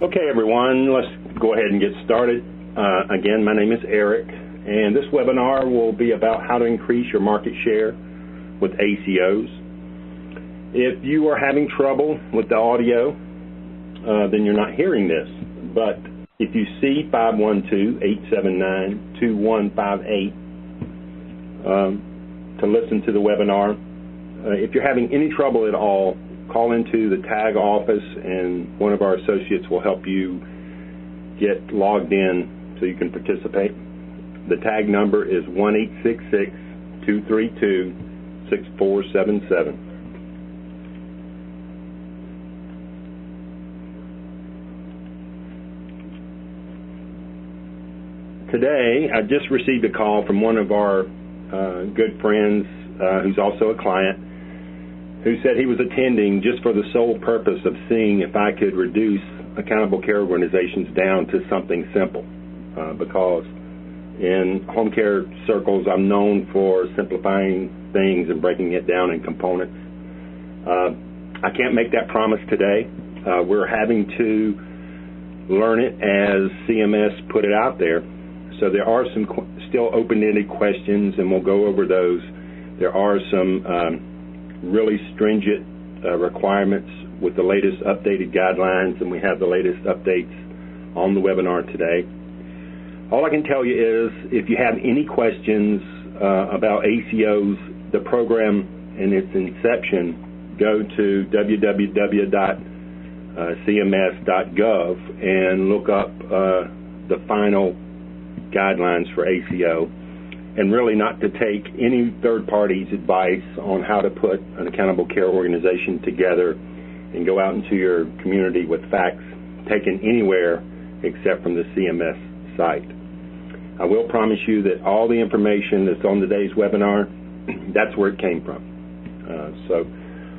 Okay, everyone, let's go ahead and get started. Again, my name is Eric, and this webinar will be about how to increase your market share with ACOs. If you are having trouble with the audio, then you're not hearing this. But if you see 512-879-2158 to listen to the webinar, if you're having any trouble at all, call into the TAG office and one of our associates will help you get logged in so you can participate. The TAG number is 1-866-232-6477. Today, I just received a call from one of our good friends who's also a client, who said he was attending just for the sole purpose of seeing if I could reduce accountable care organizations down to something simple. Because in home care circles, I'm known for simplifying things and breaking it down in components. I can't make that promise today. We're having to learn it as CMS put it out there. So there are some still open-ended questions, and we'll go over those. There are some really stringent requirements with the latest updated guidelines, and we have the latest updates on the webinar today. All I can tell you is if you have any questions about ACOs, the program and its inception, go to www.cms.gov and look up the final guidelines for ACO, and really not to take any third party's advice on how to put an accountable care organization together and go out into your community with facts taken anywhere except from the CMS site. I will promise you that all the information that's on today's webinar, that's where it came from. So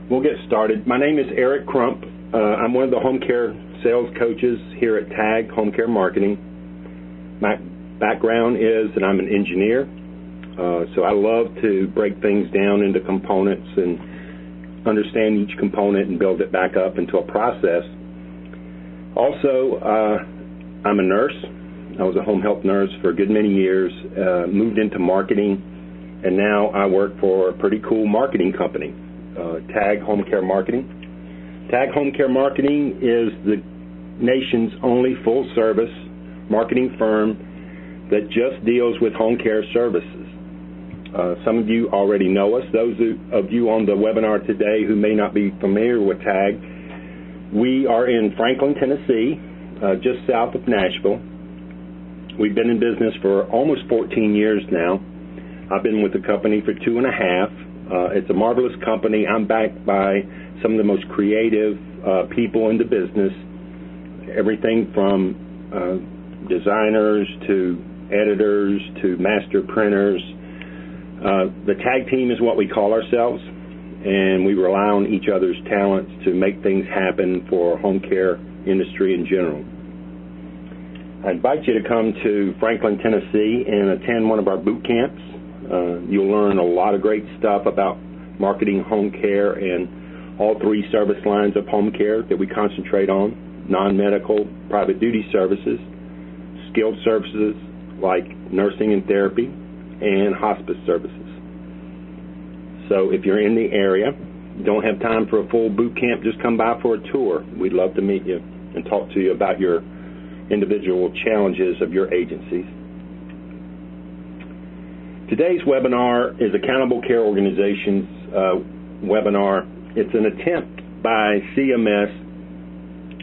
we'll get started. My name is Eric Crump. I'm one of the home care sales coaches here at TAG Home Care Marketing. My background is that I'm an engineer. So I love to break things down into components and understand each component and build it back up into a process. Also, I'm a nurse. I was a home health nurse for a good many years, moved into marketing, and now I work for a pretty cool marketing company, TAG Home Care Marketing. TAG Home Care Marketing is the nation's only full-service marketing firm that just deals with home care services. Some of you already know us. Those of you on the webinar today who may not be familiar with TAG, we are in Franklin, Tennessee, just south of Nashville. We've been in business for almost 14 years now. I've been with the company for 2.5. It's a marvelous company. I'm backed by some of the most creative people in the business, everything from designers to editors to master printers. The TAG team is what we call ourselves, and we rely on each other's talents to make things happen for home care industry in general. I invite you to come to Franklin, Tennessee and attend one of our boot camps. You'll learn a lot of great stuff about marketing home care and all 3 service lines of home care that we concentrate on: non-medical, private duty services, skilled services like nursing and therapy, and hospice services. So if you're in the area, don't have time for a full boot camp, just come by for a tour. We'd love to meet you and talk to you about your individual challenges of your agencies. Today's webinar is Accountable Care Organizations webinar. It's an attempt by CMS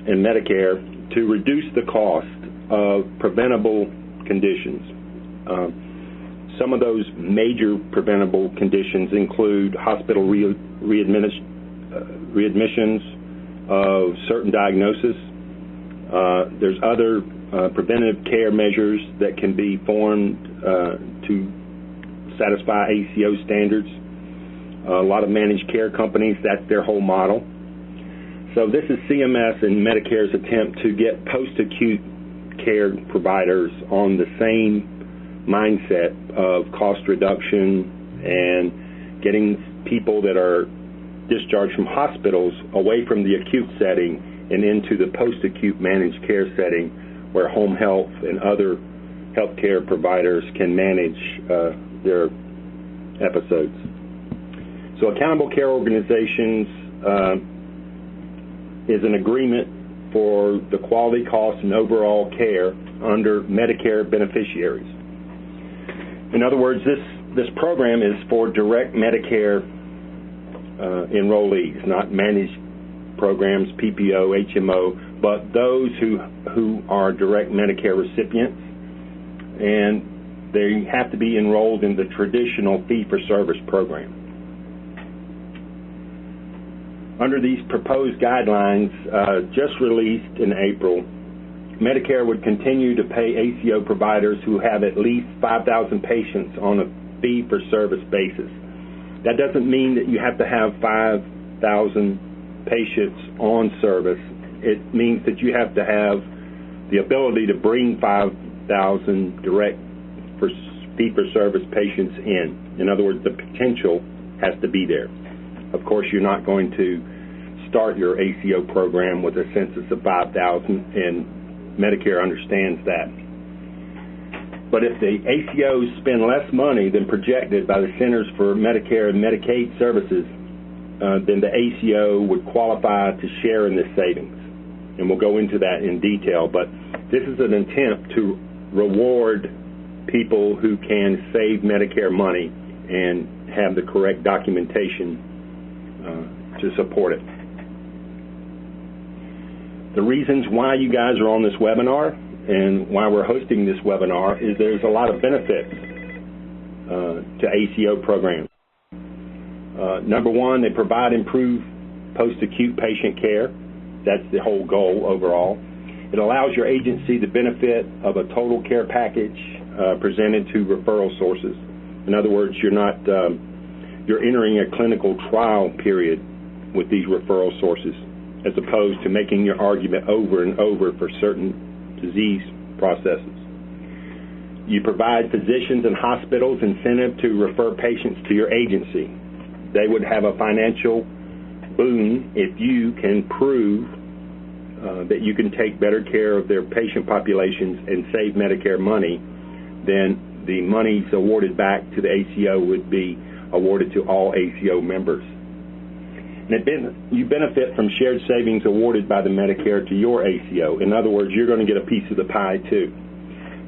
and Medicare to reduce the cost of preventable conditions. Some of those major preventable conditions include hospital readmissions of certain diagnoses. There's other preventative care measures that can be formed to satisfy ACO standards. A lot of managed care companies, that's their whole model. So this is CMS and Medicare's attempt to get post-acute care providers on the same mindset of cost reduction and getting people that are discharged from hospitals away from the acute setting and into the post-acute managed care setting where home health and other healthcare providers can manage their episodes. So accountable care organizations is an agreement for the quality, cost, and overall care under Medicare beneficiaries. In other words, this program is for direct Medicare enrollees, not managed programs, PPO, HMO, but those who are direct Medicare recipients, and they have to be enrolled in the traditional fee-for-service program. Under these proposed guidelines, just released in April, Medicare would continue to pay ACO providers who have at least 5,000 patients on a fee-for-service basis. That doesn't mean that you have to have 5,000 patients on service. It means that you have to have the ability to bring 5,000 direct fee-for-service patients in. In other words, the potential has to be there. Of course, you're not going to start your ACO program with a census of 5,000, and Medicare understands that. But if the ACOs spend less money than projected by the Centers for Medicare and Medicaid Services, then the ACO would qualify to share in this savings. And we'll go into that in detail, but this is an attempt to reward people who can save Medicare money and have the correct documentation to support it. The reasons why you guys are on this webinar and why we're hosting this webinar is there's a lot of benefits to ACO programs. Number one, they provide improved post-acute patient care. That's the whole goal overall. It allows your agency the benefit of a total care package presented to referral sources. In other words, you're entering a clinical trial period with these referral sources, as opposed to making your argument over and over for certain disease processes. You provide physicians and hospitals incentive to refer patients to your agency. They would have a financial boon if you can prove that you can take better care of their patient populations and save Medicare money. Then the monies awarded back to the ACO would be awarded to all ACO members. And you benefit from shared savings awarded by the Medicare to your ACO. In other words, you're going to get a piece of the pie too.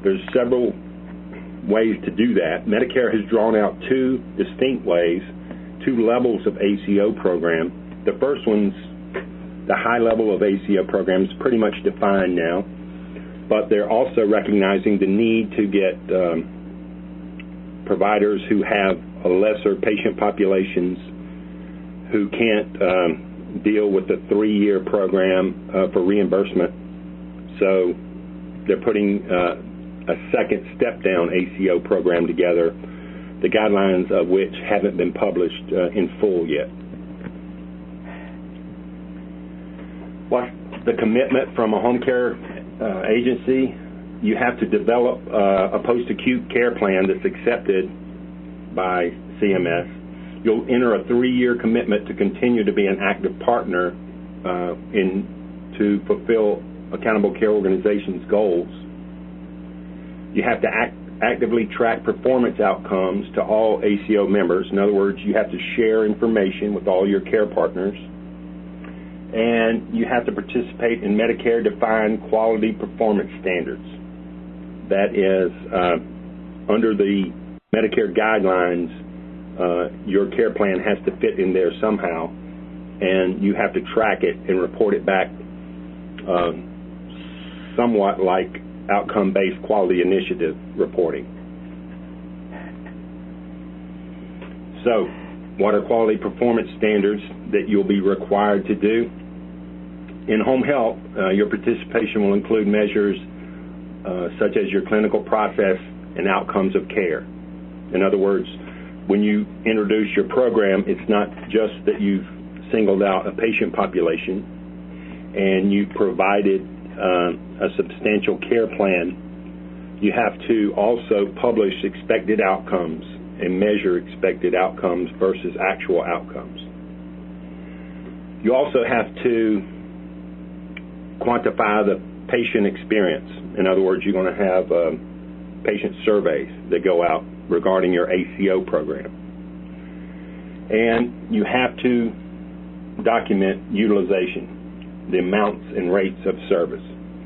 There's several ways to do that. Medicare has drawn out two distinct ways, two levels of ACO program. The first one's the high level of ACO program is pretty much defined now, but they're also recognizing the need to get providers who have a lesser patient populations who can't deal with the 3-year program for reimbursement. So they're putting a second step-down ACO program together, the guidelines of which haven't been published in full yet. What's the commitment from a home care agency? You have to develop a post-acute care plan that's accepted by CMS. You'll enter a 3-year commitment to continue to be an active partner to fulfill accountable care organizations' goals. You have to actively track performance outcomes to all ACO members. In other words, you have to share information with all your care partners. And you have to participate in Medicare-defined quality performance standards. That is, under the Medicare guidelines, your care plan has to fit in there somehow, and you have to track it and report it back somewhat like outcome-based quality initiative reporting. So, what are quality performance standards that you'll be required to do? In home health, your participation will include measures such as your clinical process and outcomes of care. In other words, when you introduce your program, it's not just that you've singled out a patient population and you've provided a substantial care plan. You have to also publish expected outcomes and measure expected outcomes versus actual outcomes. You also have to quantify the patient experience. In other words, you're going to have patient surveys that go out regarding your ACO program. And you have to document utilization, the amounts and rates of service.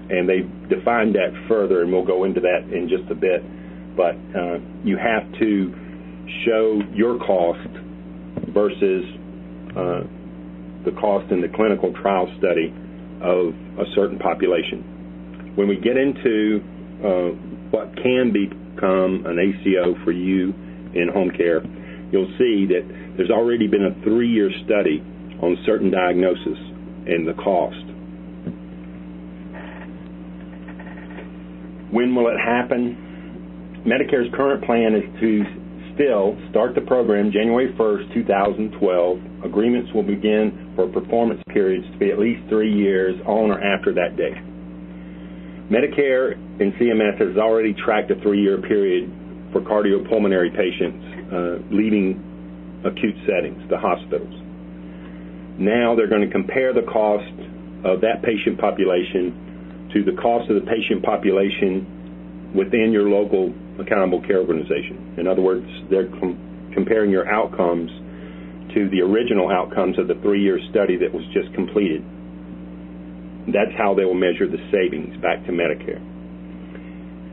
And they've defined that further, and we'll go into that in just a bit. But you have to show your cost versus the cost in the clinical trial study of a certain population. When we get into what can become an ACO for you in home care, you'll see that there's already been a 3-year study on certain diagnosis and the cost. When will it happen? Medicare's current plan is to still start the program January 1st, 2012. Agreements will begin for performance periods to be at least 3 years on or after that date. Medicare and CMS has already tracked a 3-year period for cardiopulmonary patients leaving acute settings, the hospitals. Now they're going to compare the cost of that patient population to the cost of the patient population within your local accountable care organization. In other words, they're comparing your outcomes to the original outcomes of the 3-year study that was just completed. That's how they will measure the savings back to Medicare.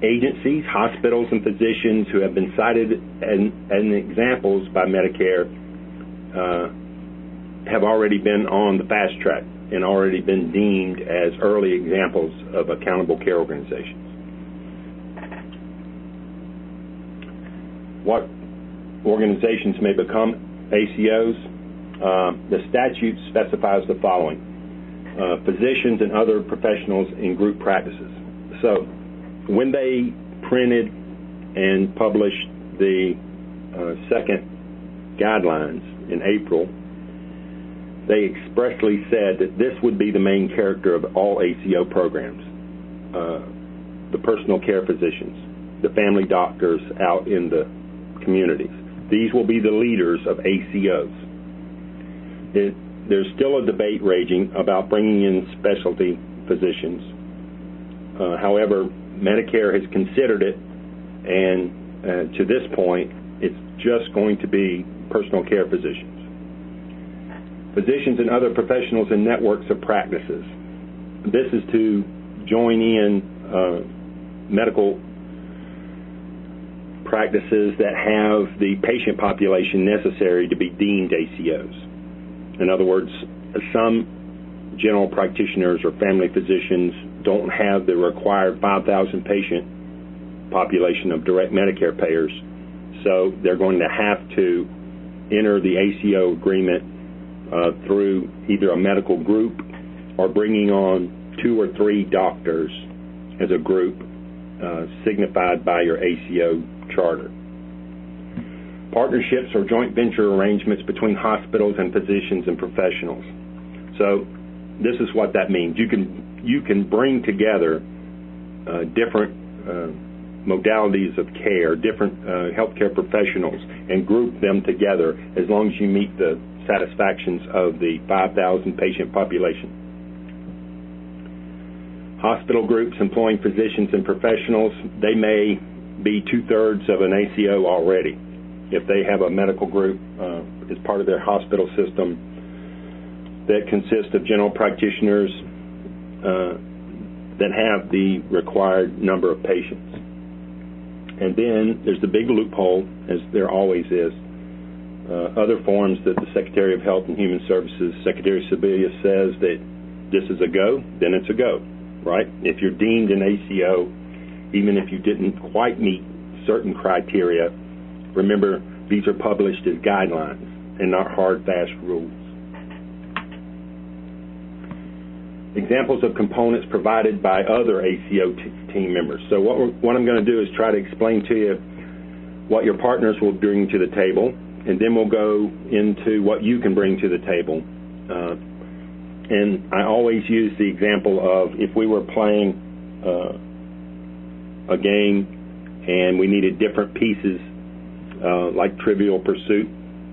Agencies, hospitals, and physicians who have been cited as examples by Medicare have already been on the fast track and already been deemed as early examples of accountable care organizations. What organizations may become ACOs? The statute specifies the following: physicians and other professionals in group practices. So when they printed and published the second guidelines in April, they expressly said that this would be the main character of all ACO programs. The personal care physicians, the family doctors out in the communities. These will be the leaders of ACOs. There's still a debate raging about bringing in specialty physicians. However, Medicare has considered it, and to this point, it's just going to be personal care physicians. Physicians and other professionals in networks of practices. This is to join in medical practices that have the patient population necessary to be deemed ACOs. In other words, some general practitioners or family physicians don't have the required 5,000 patient population of direct Medicare payers, so they're going to have to enter the ACO agreement through either a medical group or bringing on 2 or 3 doctors as a group signified by your ACO charter. Partnerships or joint venture arrangements between hospitals and physicians and professionals. So this is what that means. You can bring together different modalities of care, different healthcare professionals, and group them together as long as you meet the satisfactions of the 5,000 patient population. Hospital groups employing physicians and professionals, they may be 2/3 of an ACO already. If they have a medical group as part of their hospital system that consists of general practitioners that have the required number of patients. And then there's the big loophole, as there always is. Other forms that the Secretary of Health and Human Services, Secretary Sebelius, says that this is a go, then it's a go, right? If you're deemed an ACO, even if you didn't quite meet certain criteria, remember, these are published as guidelines and not hard, fast rules. Examples of components provided by other ACO team members. So what I'm going to do is try to explain to you what your partners will bring to the table, and then we'll go into what you can bring to the table. And I always use the example of if we were playing a game and we needed different pieces, like Trivial Pursuit,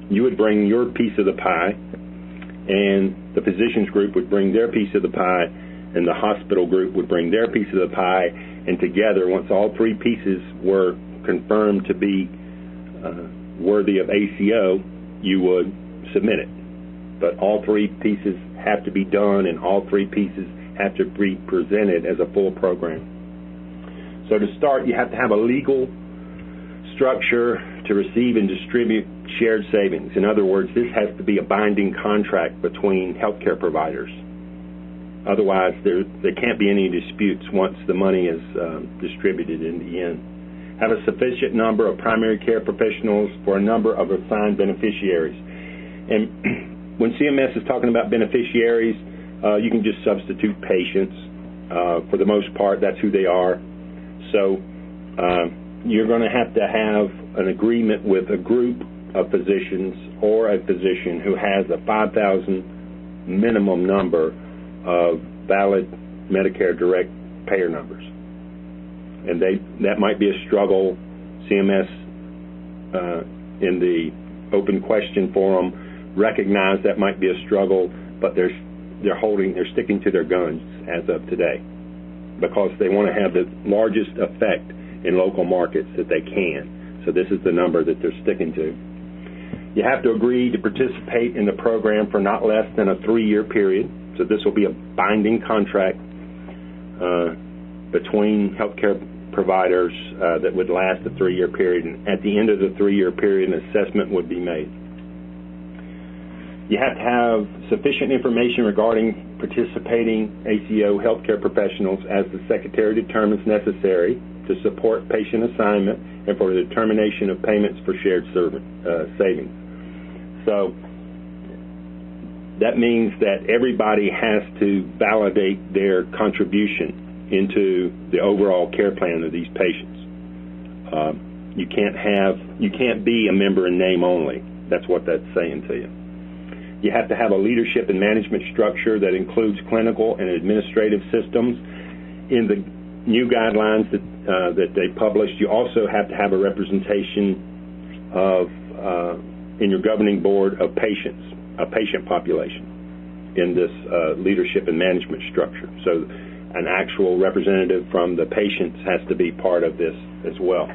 you would bring your piece of the pie, and the physicians group would bring their piece of the pie, and the hospital group would bring their piece of the pie, and together, once all three pieces were confirmed to be worthy of ACO, you would submit it. But all three pieces have to be done, and all three pieces have to be presented as a full program. So to start, you have to have a legal structure to receive and distribute shared savings. In other words, this has to be a binding contract between healthcare providers. Otherwise, there can't be any disputes once the money is distributed in the end. Have a sufficient number of primary care professionals for a number of assigned beneficiaries. And when CMS is talking about beneficiaries, you can just substitute patients. For the most part, that's who they are. So you're going to have an agreement with a group of physicians or a physician who has a 5,000 minimum number of valid Medicare direct payer numbers. And that might be a struggle. CMS in the open question forum recognized that might be a struggle, but they're sticking to their guns as of today because they want to have the largest effect in local markets that they can. So this is the number that they're sticking to. You have to agree to participate in the program for not less than a 3-year period. So this will be a binding contract between healthcare providers that would last a 3-year period. And at the end of the 3-year period, an assessment would be made. You have to have sufficient information regarding participating ACO healthcare professionals as the Secretary determines necessary to support patient assignment and for the determination of payments for shared savings. So that means that everybody has to validate their contribution into the overall care plan of these patients. You can't be a member in name only. That's what that's saying to you. You have to have a leadership and management structure that includes clinical and administrative systems. In the new guidelines that they published, you also have to have a representation of in your governing board of patients, a patient population in this leadership and management structure. So an actual representative from the patients has to be part of this as well.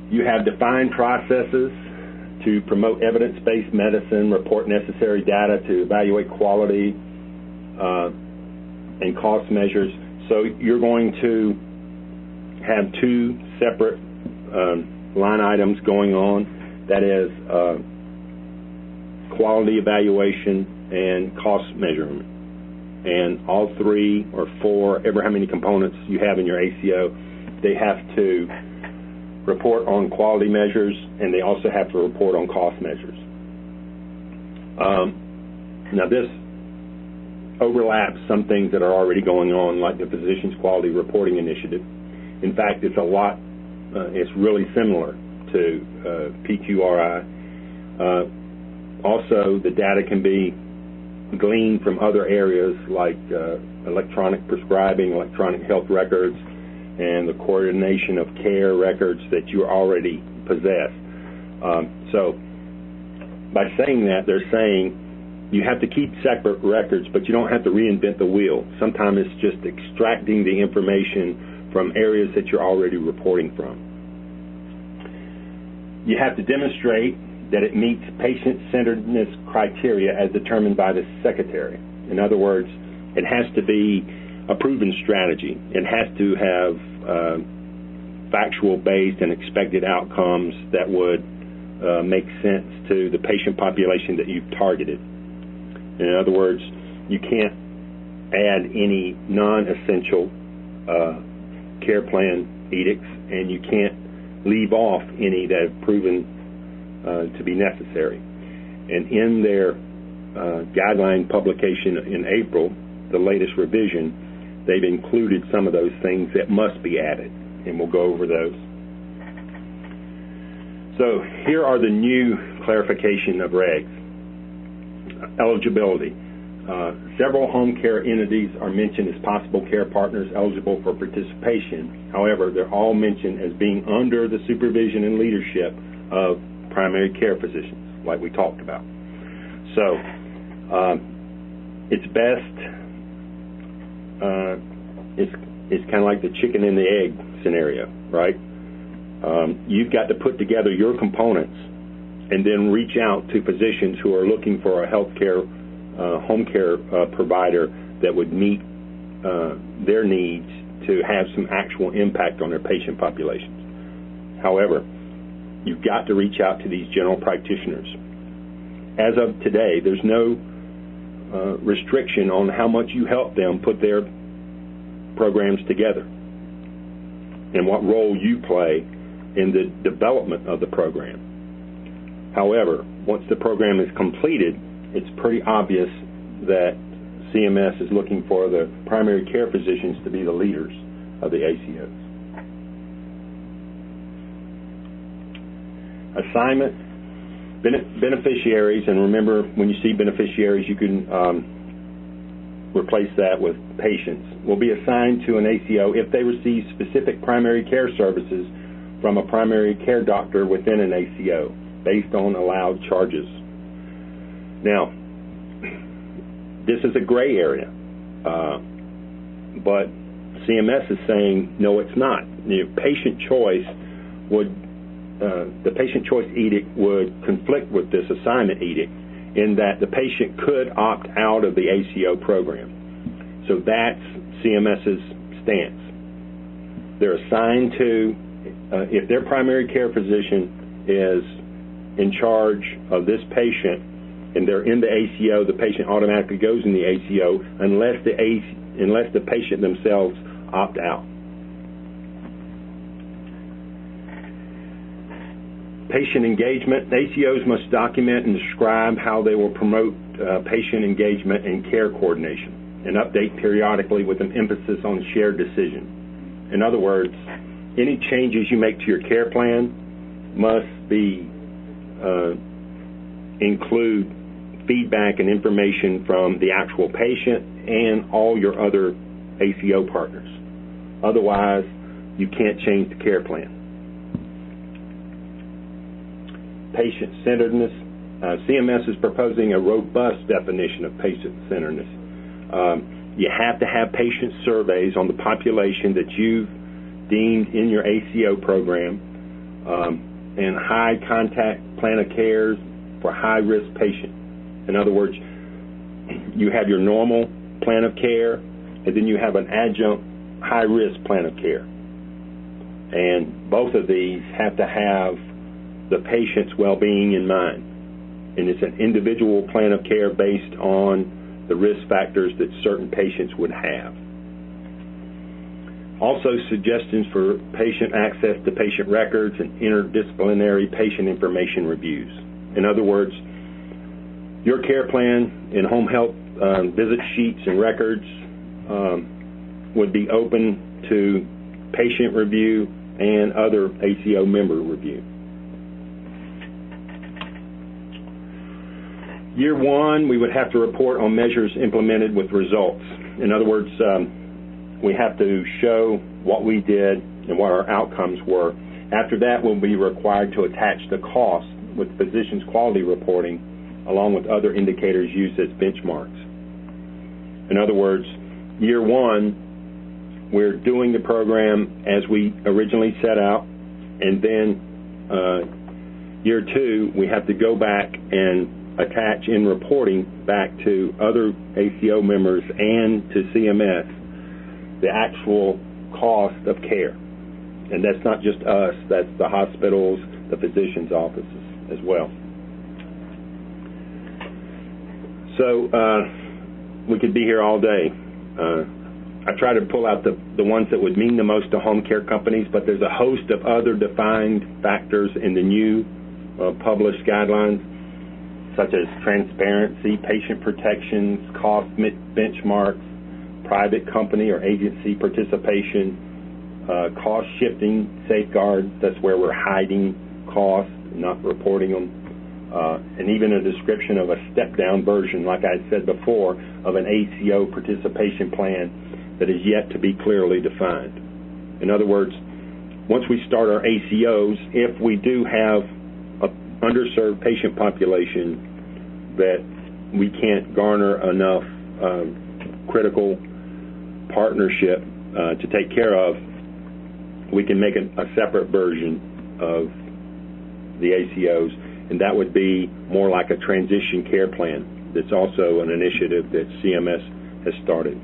You have defined processes to promote evidence-based medicine, report necessary data to evaluate quality and cost measures. So you're going to have two separate line items going on. That is quality evaluation and cost measurement. And all 3 or 4, ever how many components you have in your ACO, they have to report on quality measures, and they also have to report on cost measures. Now this overlaps some things that are already going on, like the Physicians Quality Reporting Initiative. In fact, it's really similar to PQRI. Also, the data can be gleaned from other areas like electronic prescribing, electronic health records, and the coordination of care records that you already possess. So by saying that, they're saying you have to keep separate records, but you don't have to reinvent the wheel. Sometimes it's just extracting the information from areas that you're already reporting from. You have to demonstrate that it meets patient-centeredness criteria as determined by the Secretary. In other words, it has to be a proven strategy. It has to have factual-based and expected outcomes that would make sense to the patient population that you've targeted. In other words, you can't add any non-essential care plan edicts, and you can't leave off any that have proven to be necessary. And in their guideline publication in April, the latest revision, they've included some of those things that must be added, and we'll go over those. So here are the new clarification of regs. Eligibility. Several home care entities are mentioned as possible care partners eligible for participation. However, they're all mentioned as being under the supervision and leadership of primary care physicians, like we talked about. So it's best, it's kind of like the chicken and the egg scenario, right? You've got to put together your components and then reach out to physicians who are looking for a healthcare, home care provider that would meet their needs to have some actual impact on their patient populations. However, you've got to reach out to these general practitioners. As of today, there's no restriction on how much you help them put their programs together and what role you play in the development of the program. However, once the program is completed, it's pretty obvious that CMS is looking for the primary care physicians to be the leaders of the ACOs. Assignment, beneficiaries, and remember, when you see beneficiaries, you can replace that with patients, will be assigned to an ACO if they receive specific primary care services from a primary care doctor within an ACO based on allowed charges. Now, this is a gray area, but CMS is saying, no, it's not. The patient choice edict would conflict with this assignment edict in that the patient could opt out of the ACO program. So that's CMS's stance. They're assigned to, if their primary care physician is in charge of this patient and they're in the ACO, the patient automatically goes in the ACO unless the patient themselves opt out. Patient engagement. ACOs must document and describe how they will promote patient engagement and care coordination and update periodically with an emphasis on shared decision. In other words, any changes you make to your care plan must include feedback and information from the actual patient and all your other ACO partners. Otherwise, you can't change the care plan. Patient-centeredness. CMS is proposing a robust definition of patient-centeredness. You have to have patient surveys on the population that you've deemed in your ACO program and high contact plan of care for high-risk patients. In other words, you have your normal plan of care, and then you have an adjunct high-risk plan of care. And both of these have to have the patient's well-being in mind. And it's an individual plan of care based on the risk factors that certain patients would have. Also, suggestions for patient access to patient records and interdisciplinary patient information reviews. In other words, your care plan and home health visit sheets and records would be open to patient review and other ACO member review. Year one, we would have to report on measures implemented with results. In other words, we have to show what we did and what our outcomes were. After that, we'll be required to attach the cost with physicians' quality reporting along with other indicators used as benchmarks. In other words, year one, we're doing the program as we originally set out, and then year two, we have to go back and attach in reporting back to other ACO members and to CMS the actual cost of care. And that's not just us, that's the hospitals, the physicians' offices as well. So we could be here all day. I try to pull out the ones that would mean the most to home care companies, but there's a host of other defined factors in the new published guidelines, such as transparency, patient protections, cost benchmarks, private company or agency participation, cost shifting safeguards. That's where we're hiding costs, not reporting them, and even a description of a step-down version, like I said before, of an ACO participation plan that is yet to be clearly defined. In other words, once we start our ACOs, if we do have an underserved patient population that we can't garner enough critical partnership to take care of, we can make a separate version of the ACOs, and that would be more like a transition care plan. That's also an initiative that CMS has started.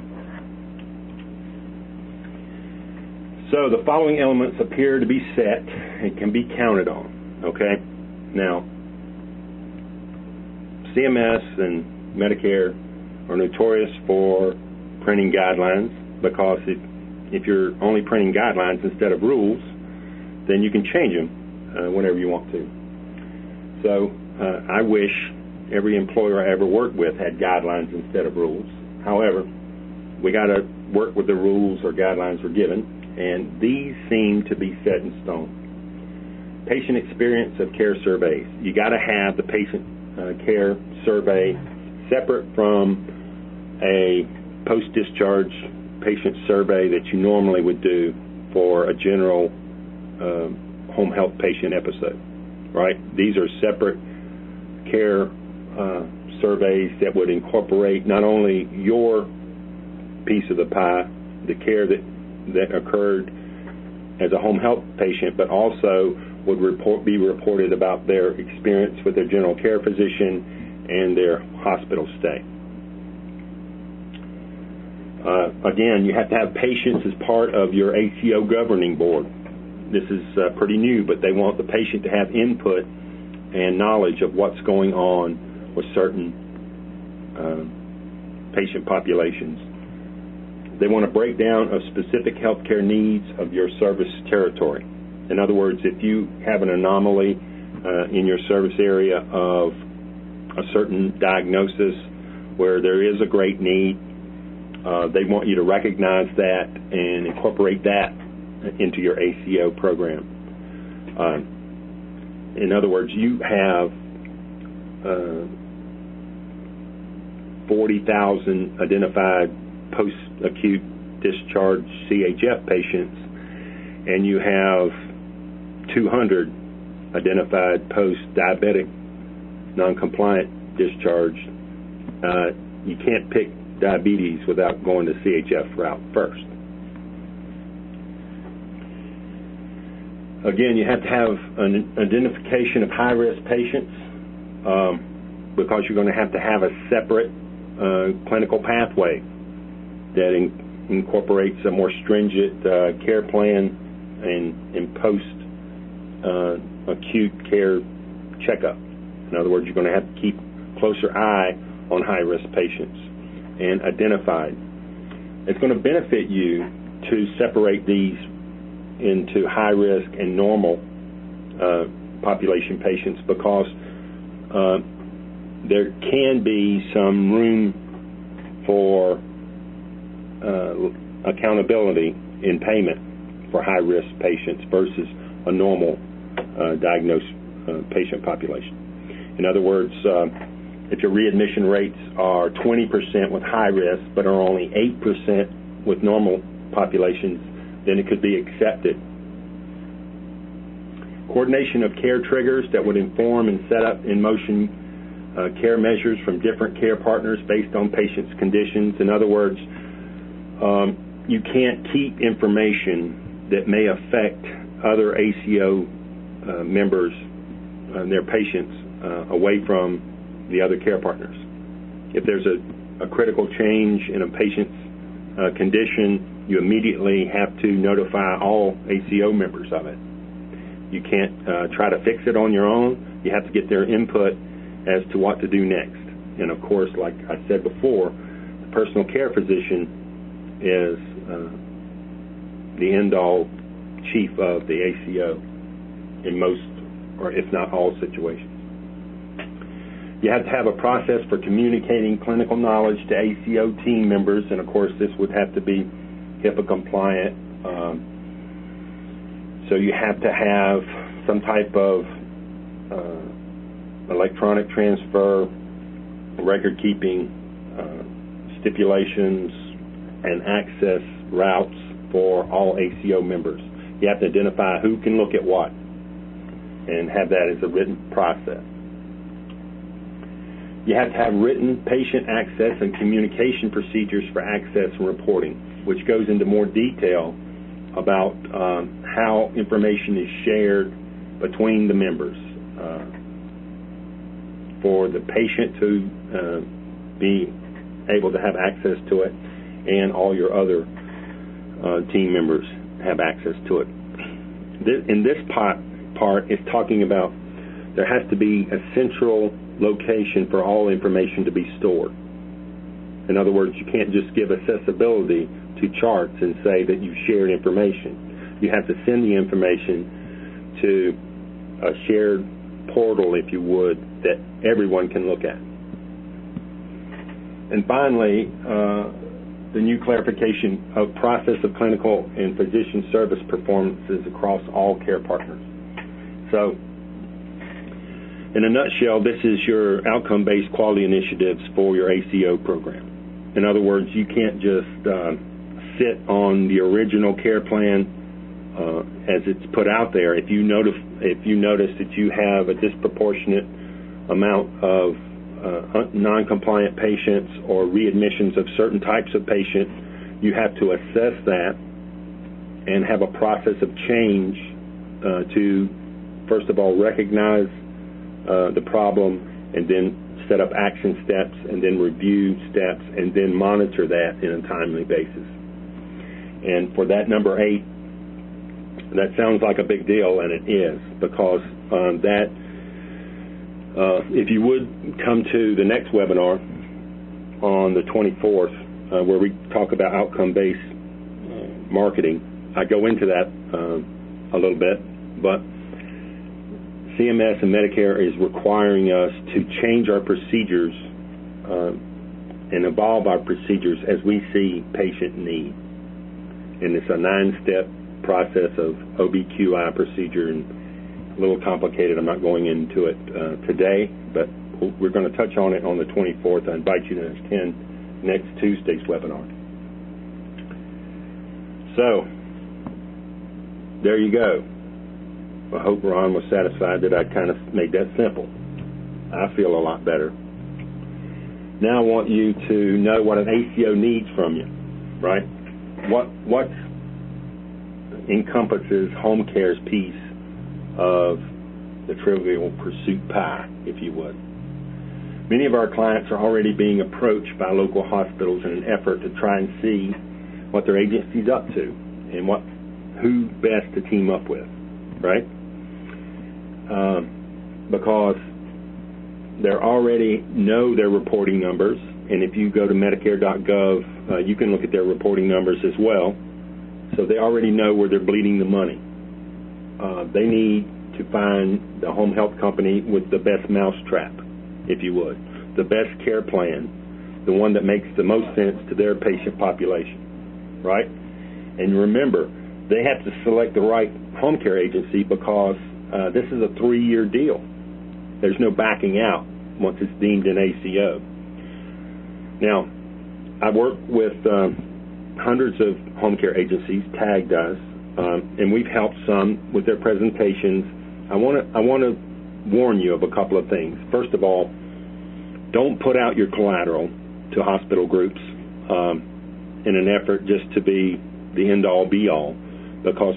So the following elements appear to be set and can be counted on, okay? Now, CMS and Medicare are notorious for printing guidelines, because if you're only printing guidelines instead of rules, then you can change them whenever you want to. So I wish every employer I ever worked with had guidelines instead of rules. However, we got to work with the rules or guidelines we're given, and these seem to be set in stone. Patient experience of care surveys. You got to have the patient care survey separate from a post-discharge patient survey that you normally would do for a general home health patient episode, right? These are separate care surveys that would incorporate not only your piece of the pie, the care that occurred as a home health patient, but also would be reported about their experience with their general care physician and their hospital stay. Again, you have to have patients as part of your ACO governing board. This is pretty new, but they want the patient to have input and knowledge of what's going on with certain patient populations. They want a breakdown of specific healthcare needs of your service territory. In other words, if you have an anomaly in your service area of a certain diagnosis where there is a great need, they want you to recognize that and incorporate that into your ACO program. In other words, you have 40,000 identified post-acute discharge CHF patients, and you have 200 identified post-diabetic non-compliant discharge. You can't pick diabetes without going the CHF route first. Again, you have to have an identification of high-risk patients because you're going to have a separate clinical pathway that incorporates a more stringent care plan and post-acute care checkup. In other words, you're going to have to keep closer eye on high-risk patients and identified. It's going to benefit you to separate these into high-risk and normal population patients, because there can be some room for accountability in payment for high-risk patients versus a normal diagnosed patient population. In other words, if your readmission rates are 20% with high risk but are only 8% with normal populations, then it could be accepted. Coordination of care triggers that would inform and set up in motion care measures from different care partners based on patients' conditions. In other words, you can't keep information that may affect other ACO members and their patients away from the other care partners. If there's a critical change in a patient's condition, you immediately have to notify all ACO members of it. You can't try to fix it on your own. You have to get their input as to what to do next. And of course, like I said before, the personal care physician is the end-all chief of the ACO in most, or if not all, situations. You have to have a process for communicating clinical knowledge to ACO team members, and of course this would have to be HIPAA compliant. So you have to have some type of electronic transfer, record keeping, stipulations, and access routes for all ACO members. You have to identify who can look at what and have that as a written process. You have to have written patient access and communication procedures for access and reporting, which goes into more detail about how information is shared between the members for the patient to be able to have access to it, and all your other team members have access to it. In this part is talking about there has to be a central location for all information to be stored. In other words, you can't just give accessibility to charts and say that you shared information. You have to send the information to a shared portal, if you would, that everyone can look at. And finally, the new clarification of process of clinical and physician service performances across all care partners. So, in a nutshell, this is your outcome-based quality initiatives for your ACO program. In other words, you can't just sit on the original care plan as it's put out there. If you notice that you have a disproportionate amount of non-compliant patients or readmissions of certain types of patients, you have to assess that and have a process of change to, first of all, recognize the problem, and then set up action steps, and then review steps, and then monitor that in a timely basis. And for that number 8, that sounds like a big deal, and it is, because if you would come to the next webinar on the 24th, where we talk about outcome-based marketing, I go into that a little bit, but CMS and Medicare is requiring us to change our procedures and evolve our procedures as we see patient need. And it's a 9-step process of OBQI procedure, and a little complicated. I'm not going into it today, but we're going to touch on it on the 24th. I invite you to attend next Tuesday's webinar. So, there you go. I hope Ron was satisfied that I kind of made that simple. I feel a lot better. Now I want you to know what an ACO needs from you, right? What encompasses home care's piece of the trivial pursuit pie, if you would. Many of our clients are already being approached by local hospitals in an effort to try and see what their agency's up to and who best to team up with, right? Because they already know their reporting numbers, and if you go to Medicare.gov, you can look at their reporting numbers as well. So they already know where they're bleeding the money. They need to find the home health company with the best mousetrap, if you would, the best care plan, the one that makes the most sense to their patient population, right? And remember, they have to select the right home care agency because this is a 3-year deal. There's no backing out once it's deemed an ACO. Now, I work with hundreds of home care agencies, TAG does, and we've helped some with their presentations. I want to warn you of a couple of things. First of all, don't put out your collateral to hospital groups in an effort just to be the end-all, be-all, because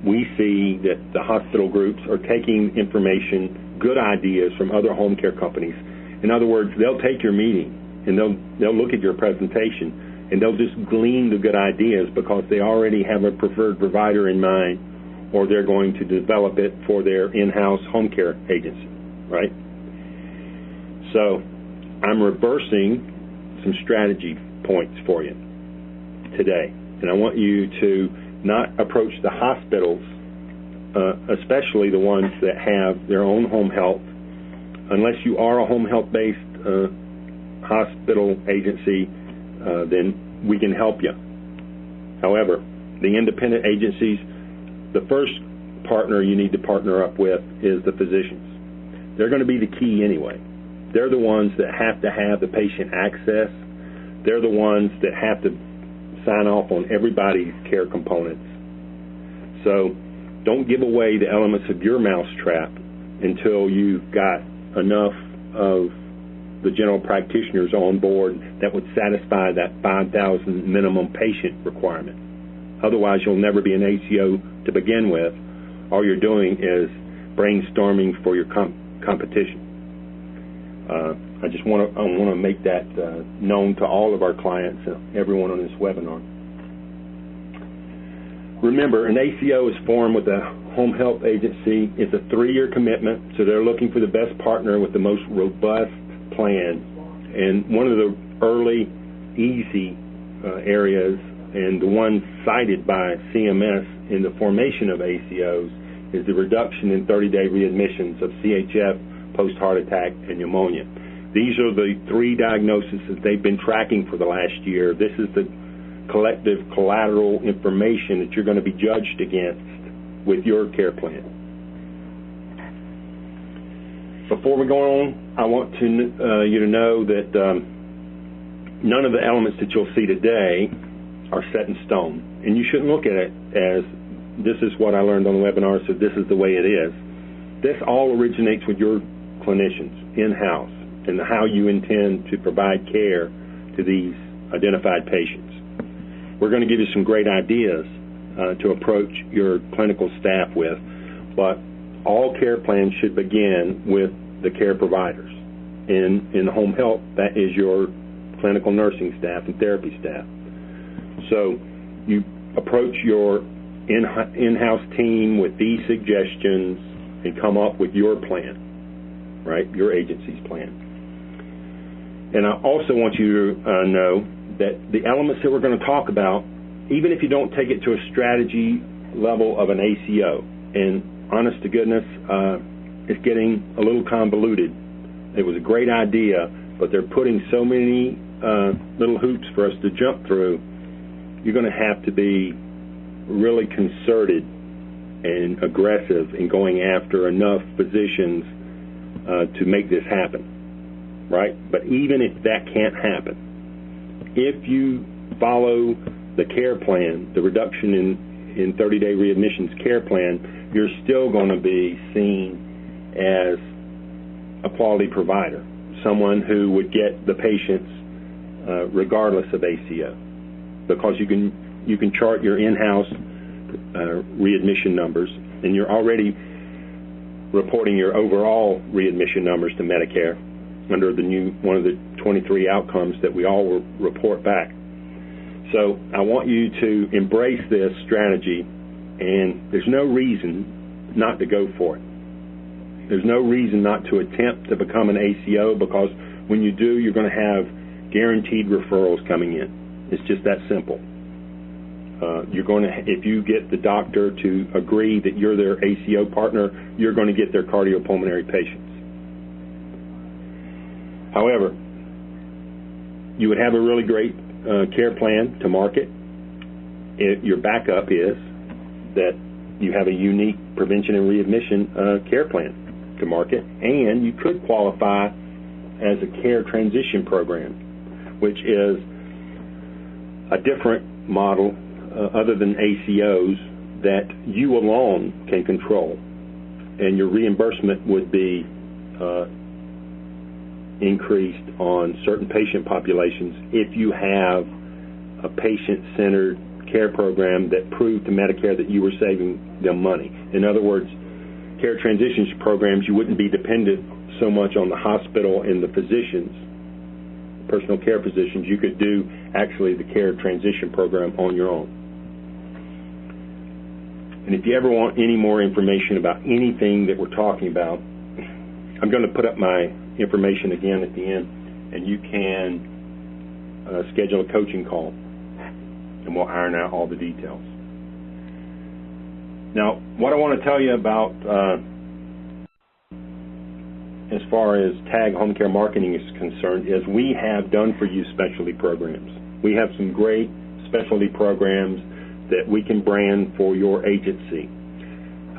we see that the hospital groups are taking information, good ideas from other home care companies. In other words, they'll take your meeting and they'll look at your presentation and they'll just glean the good ideas because they already have a preferred provider in mind, or they're going to develop it for their in-house home care agency, right? So I'm reversing some strategy points for you today, and I want you to not approach the hospitals, especially the ones that have their own home health, unless you are a home health-based hospital agency, then we can help you. However, the independent agencies, the first partner you need to partner up with is the physicians. They're going to be the key anyway. They're the ones that have to have the patient access. They're the ones that have to sign off on everybody's care components. So don't give away the elements of your mousetrap until you've got enough of the general practitioners on board that would satisfy that 5,000 minimum patient requirement. Otherwise, you'll never be an ACO to begin with. All you're doing is brainstorming for your competition. I just want to make that known to all of our clients and everyone on this webinar. Remember, an ACO is formed with a home health agency. It's a 3-year commitment, so they're looking for the best partner with the most robust plan. And one of the early, easy areas, and the one cited by CMS in the formation of ACOs, is the reduction in 30-day readmissions of CHF, post-heart attack, and pneumonia. These are the 3 diagnoses that they've been tracking for the last year. This is the collective collateral information that you're going to be judged against with your care plan. Before we go on, I want you to know that none of the elements that you'll see today are set in stone, and you shouldn't look at it as this is what I learned on the webinar, so this is the way it is. This all originates with your clinicians in-house and how you intend to provide care to these identified patients. We're going to give you some great ideas to approach your clinical staff with, but all care plans should begin with the care providers. In home health, that is your clinical nursing staff and therapy staff. So you approach your in-house team with these suggestions and come up with your plan, right, your agency's plan. And I also want you to know that the elements that we're going to talk about, even if you don't take it to a strategy level of an ACO, and honest to goodness, it's getting a little convoluted. It was a great idea, but they're putting so many little hoops for us to jump through. You're going to have to be really concerted and aggressive in going after enough physicians to make this happen, right? But even if that can't happen, if you follow the care plan, the reduction in 30-day readmissions care plan, you're still going to be seen as a quality provider, someone who would get the patients regardless of ACO, because you can chart your in-house readmission numbers, and you're already reporting your overall readmission numbers to Medicare under the new one of the 23 outcomes that we all will report back. So I want you to embrace this strategy, and there's no reason not to go for it. There's no reason not to attempt to become an ACO, because when you do, you're going to have guaranteed referrals coming in. It's just that simple. You're going to, if you get the doctor to agree that you're their ACO partner, you're going to get their cardiopulmonary patients. However, you would have a really great care plan to market. Your backup is that you have a unique prevention and readmission care plan to market, and you could qualify as a care transition program, which is a different model other than ACOs that you alone can control, and your reimbursement would be increased on certain patient populations if you have a patient-centered care program that proved to Medicare that you were saving them money. In other words, care transitions programs, you wouldn't be dependent so much on the hospital and the physicians, personal care physicians. You could do actually the care transition program on your own. And if you ever want any more information about anything that we're talking about, I'm going to put up my information again at the end, and you can schedule a coaching call, and we'll iron out all the details. Now, what I want to tell you about as far as TAG home care marketing is concerned is we have done-for-you specialty programs. We have some great specialty programs that we can brand for your agency.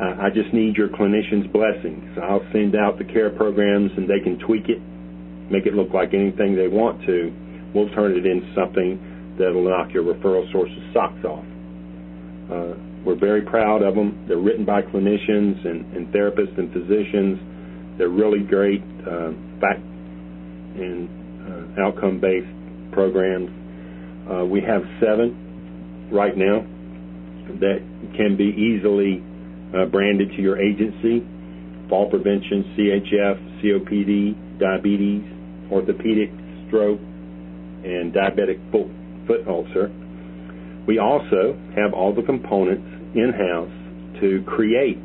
I just need your clinicians' blessings. I'll send out the care programs, and they can tweak it, make it look like anything they want to. We'll turn it into something that will knock your referral source's socks off. We're very proud of them. They're written by clinicians and therapists and physicians. They're really great. In fact, and outcome-based programs. We have 7 right now that can be easily branded to your agency: fall prevention, CHF, COPD, diabetes, orthopedic, stroke, and diabetic foot ulcer. We also have all the components in-house to create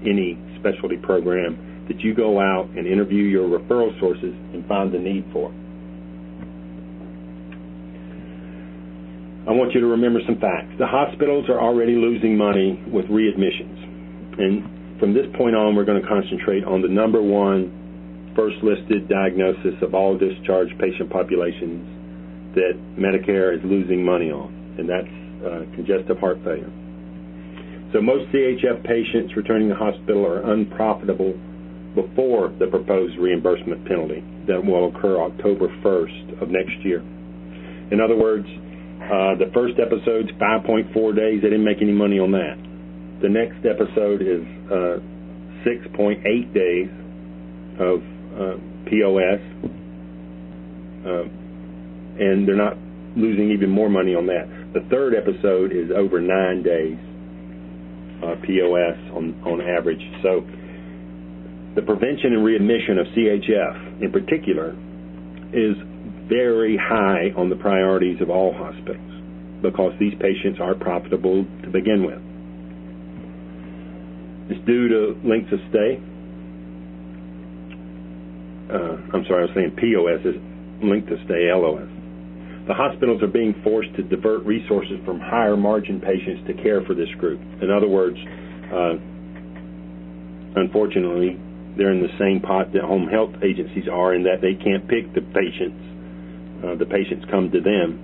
any specialty program that you go out and interview your referral sources and find the need for. I want you to remember some facts. The hospitals are already losing money with readmissions. And from this point on, we're going to concentrate on the number one first listed diagnosis of all discharged patient populations that Medicare is losing money on, and that's congestive heart failure. So most CHF patients returning to hospital are unprofitable before the proposed reimbursement penalty that will occur October 1st of next year. In other words, the first episode's 5.4 days. They didn't make any money on that. The next episode is 6.8 days of POS, and they're not losing even more money on that. The third episode is over 9 days POS on average. So the prevention and readmission of CHF in particular is very high on the priorities of all hospitals because these patients are profitable to begin with. It's due to lengths of stay. POS is length of stay, LOS. The hospitals are being forced to divert resources from higher margin patients to care for this group. In other words, unfortunately, they're in the same pot that home health agencies are in that they can't pick the patients. The patients come to them,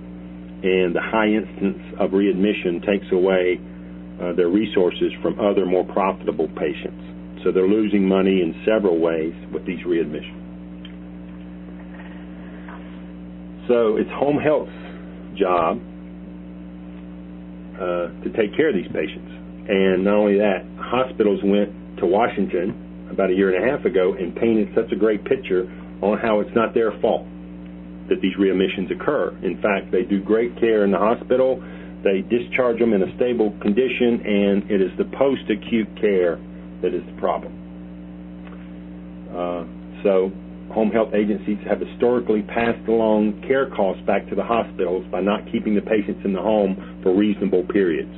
and the high instance of readmission takes away their resources from other more profitable patients. So they're losing money in several ways with these readmissions. So it's home health's job to take care of these patients. And not only that, hospitals went to Washington about a year and a half ago and painted such a great picture on how it's not their fault that these readmissions occur. In fact, they do great care in the hospital. They discharge them in a stable condition, and it is the post-acute care that is the problem. So home health agencies have historically passed along care costs back to the hospitals by not keeping the patients in the home for reasonable periods.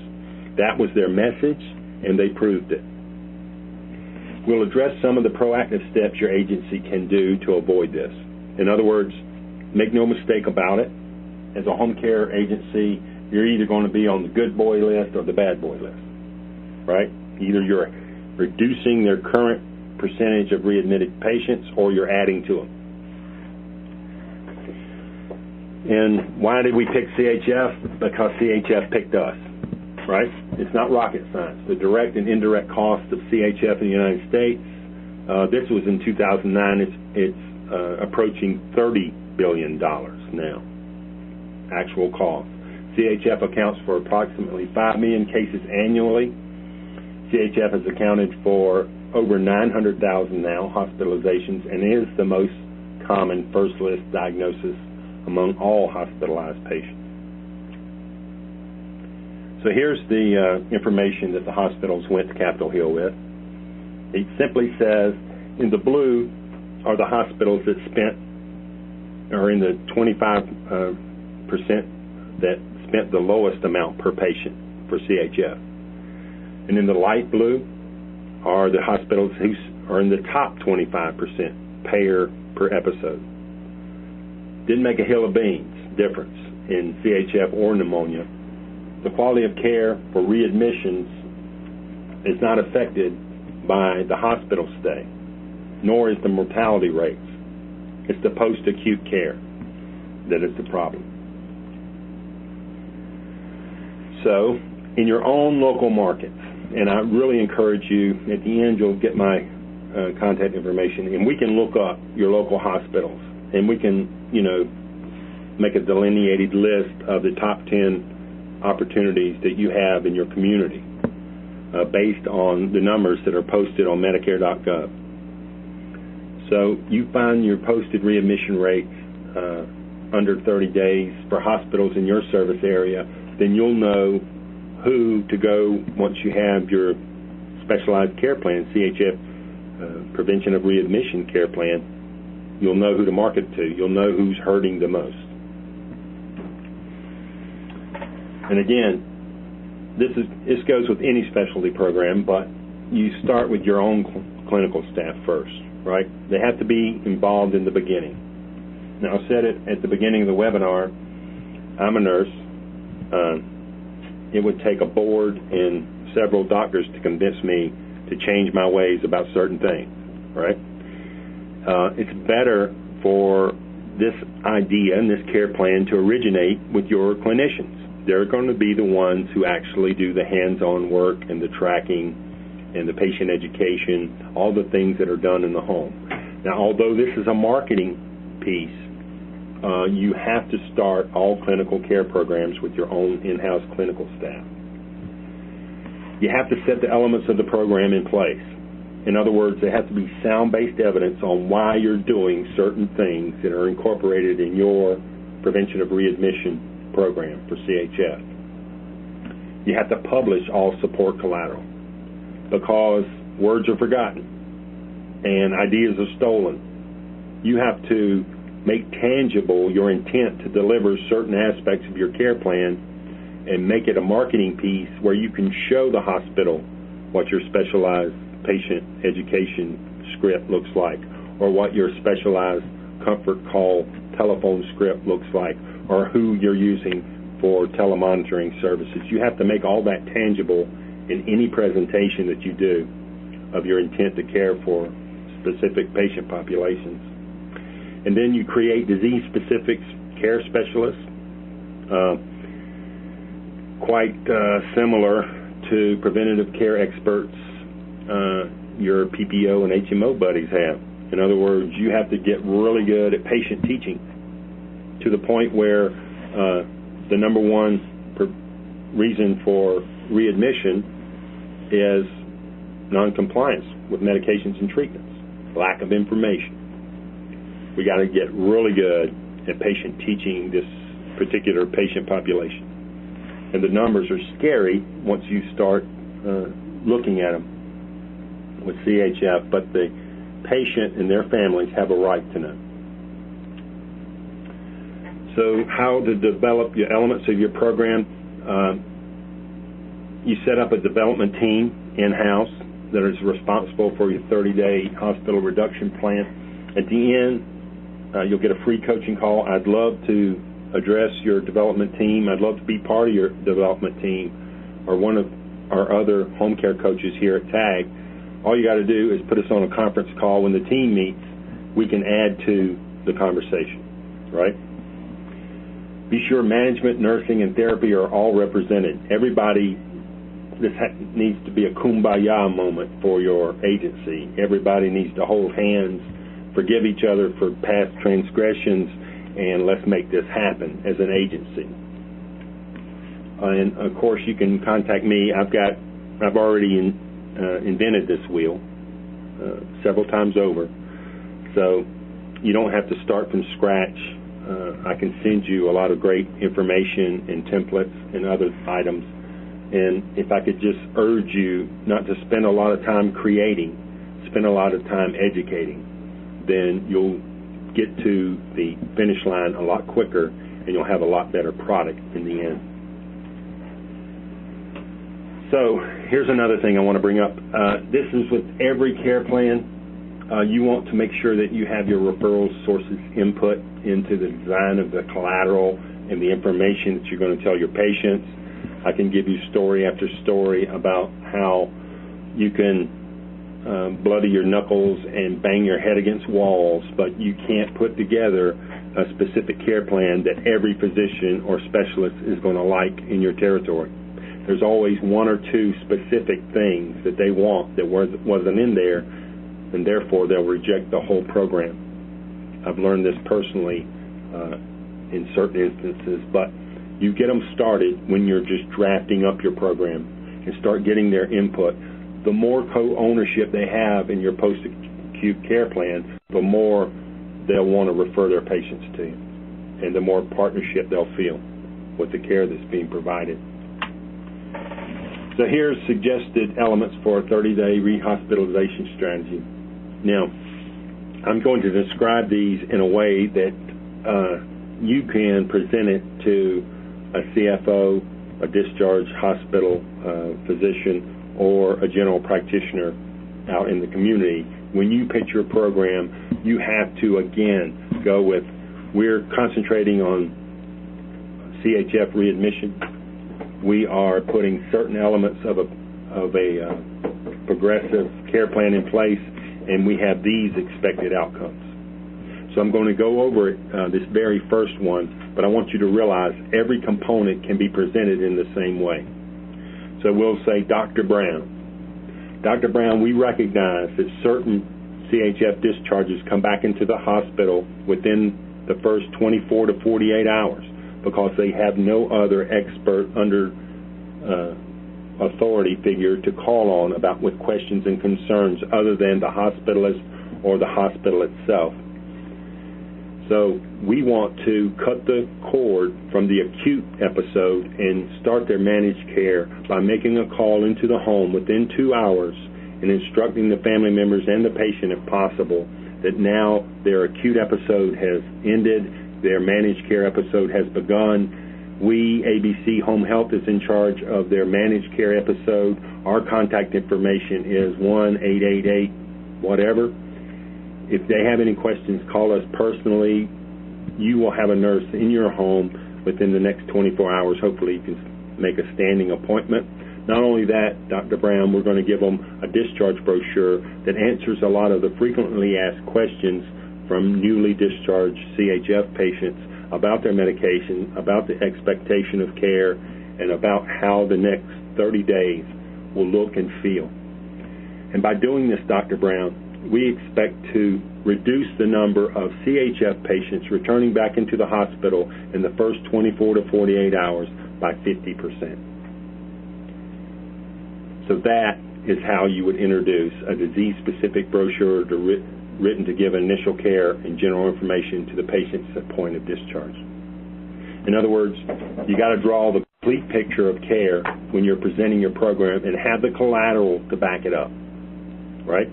That was their message, and they proved it. We'll address some of the proactive steps your agency can do to avoid this. In other words, make no mistake about it, as a home care agency, you're either going to be on the good boy list or the bad boy list, right? Either you're reducing their current percentage of readmitted patients or you're adding to them. And why did we pick CHF? Because CHF picked us, right? It's not rocket science. The direct and indirect cost of CHF in the United States, this was in 2009, it's approaching $30 billion now, actual cost. CHF accounts for approximately 5 million cases annually. CHF has accounted for over 900,000 now hospitalizations and is the most common first list diagnosis among all hospitalized patients. So here's the information that the hospitals went to Capitol Hill with. It simply says, in the blue are the hospitals that are in the 25% that spent the lowest amount per patient for CHF. And in the light blue are the hospitals who are in the top 25% payer per episode. Didn't make a hill of beans difference in CHF or pneumonia. The quality of care for readmissions is not affected by the hospital stay, nor is the mortality rates. It's the post-acute care that is the problem. So, in your own local markets, and I really encourage you, at the end you'll get my contact information, and we can look up your local hospitals, and we can, make a delineated list of the top 10 opportunities that you have in your community based on the numbers that are posted on Medicare.gov. So you find your posted readmission rate under 30 days for hospitals in your service area, then you'll know who to go once you have your specialized care plan, CHF Prevention of Readmission Care Plan. You'll know who to market to. You'll know who's hurting the most. And again, this goes with any specialty program, but you start with your own clinical staff first, right? They have to be involved in the beginning. Now, I said it at the beginning of the webinar, I'm a nurse. It would take a board and several doctors to convince me to change my ways about certain things, right? It's better for this idea and this care plan to originate with your clinicians. They're going to be the ones who actually do the hands-on work and the tracking and the patient education, all the things that are done in the home. Now, although this is a marketing piece, you have to start all clinical care programs with your own in-house clinical staff. You have to set the elements of the program in place. In other words, there has to be sound-based evidence on why you're doing certain things that are incorporated in your prevention of readmission program for CHF. You have to publish all support collateral because words are forgotten and ideas are stolen. You have to make tangible your intent to deliver certain aspects of your care plan and make it a marketing piece where you can show the hospital what your specialized patient education script looks like, or what your specialized comfort call telephone script looks like, or who you're using for telemonitoring services. You have to make all that tangible in any presentation that you do of your intent to care for specific patient populations. And then you create disease-specific care specialists, quite similar to preventative care experts your PPO and HMO buddies have. In other words, you have to get really good at patient teaching to the point where the number one reason for readmission is noncompliance with medications and treatments, lack of information. We got to get really good at patient teaching this particular patient population. And the numbers are scary once you start looking at them with CHF, but the patient and their families have a right to know. So how to develop your elements of your program. You set up a development team in-house that is responsible for your 30-day hospital reduction plan. At the end, you'll get a free coaching call. I'd love to address your development team. I'd love to be part of your development team or one of our other home care coaches here at TAG. All you got to do is put us on a conference call. When the team meets, we can add to the conversation, right? Be sure management, nursing, and therapy are all represented. Everybody, this needs to be a kumbaya moment for your agency. Everybody needs to hold hands, forgive each other for past transgressions, and let's make this happen as an agency. And of course, you can contact me. I've already invented this wheel several times over, so you don't have to start from scratch. I can send you a lot of great information and templates and other items. And if I could just urge you not to spend a lot of time creating, spend a lot of time educating, then you'll get to the finish line a lot quicker and you'll have a lot better product in the end. So here's another thing I want to bring up. This is with every care plan. You want to make sure that you have your referral sources input into the design of the collateral and the information that you're going to tell your patients. I can give you story after story about how you can bloody your knuckles and bang your head against walls, but you can't put together a specific care plan that every physician or specialist is going to like in your territory. There's always one or two specific things that they want that wasn't in there, and therefore they'll reject the whole program. I've learned this personally in certain instances, but you get them started when you're just drafting up your program and start getting their input. The more co-ownership they have in your acute care plan, the more they'll want to refer their patients to you, and the more partnership they'll feel with the care that's being provided. So here's suggested elements for a 30-day rehospitalization strategy. Now, I'm going to describe these in a way that you can present it to a CFO, a discharge hospital physician, or a general practitioner out in the community. When you pitch your program, you have to, again, go with, we're concentrating on CHF readmission. We are putting certain elements of a progressive care plan in place, and we have these expected outcomes. So I'm going to go over it, this very first one, but I want you to realize every component can be presented in the same way. So we'll say, Dr. Brown. Dr. Brown, we recognize that certain CHF discharges come back into the hospital within the first 24 to 48 hours because they have no other expert under authority figure to call on about with questions and concerns other than the hospitalist or the hospital itself. So we want to cut the cord from the acute episode and start their managed care by making a call into the home within 2 hours and instructing the family members and the patient, if possible, that now their acute episode has ended, their managed care episode has begun. We, ABC Home Health, is in charge of their managed care episode. Our contact information is 1-888-whatever. If they have any questions, call us personally. You will have a nurse in your home within the next 24 hours. Hopefully you can make a standing appointment. Not only that, Dr. Brown, we're going to give them a discharge brochure that answers a lot of the frequently asked questions from newly discharged CHF patients about their medication, about the expectation of care, and about how the next 30 days will look and feel. And by doing this, Dr. Brown, we expect to reduce the number of CHF patients returning back into the hospital in the first 24 to 48 hours by 50%. So that is how you would introduce a disease-specific brochure written to give initial care and general information to the patients at point of discharge. In other words, you got to draw the complete picture of care when you're presenting your program and have the collateral to back it up, right?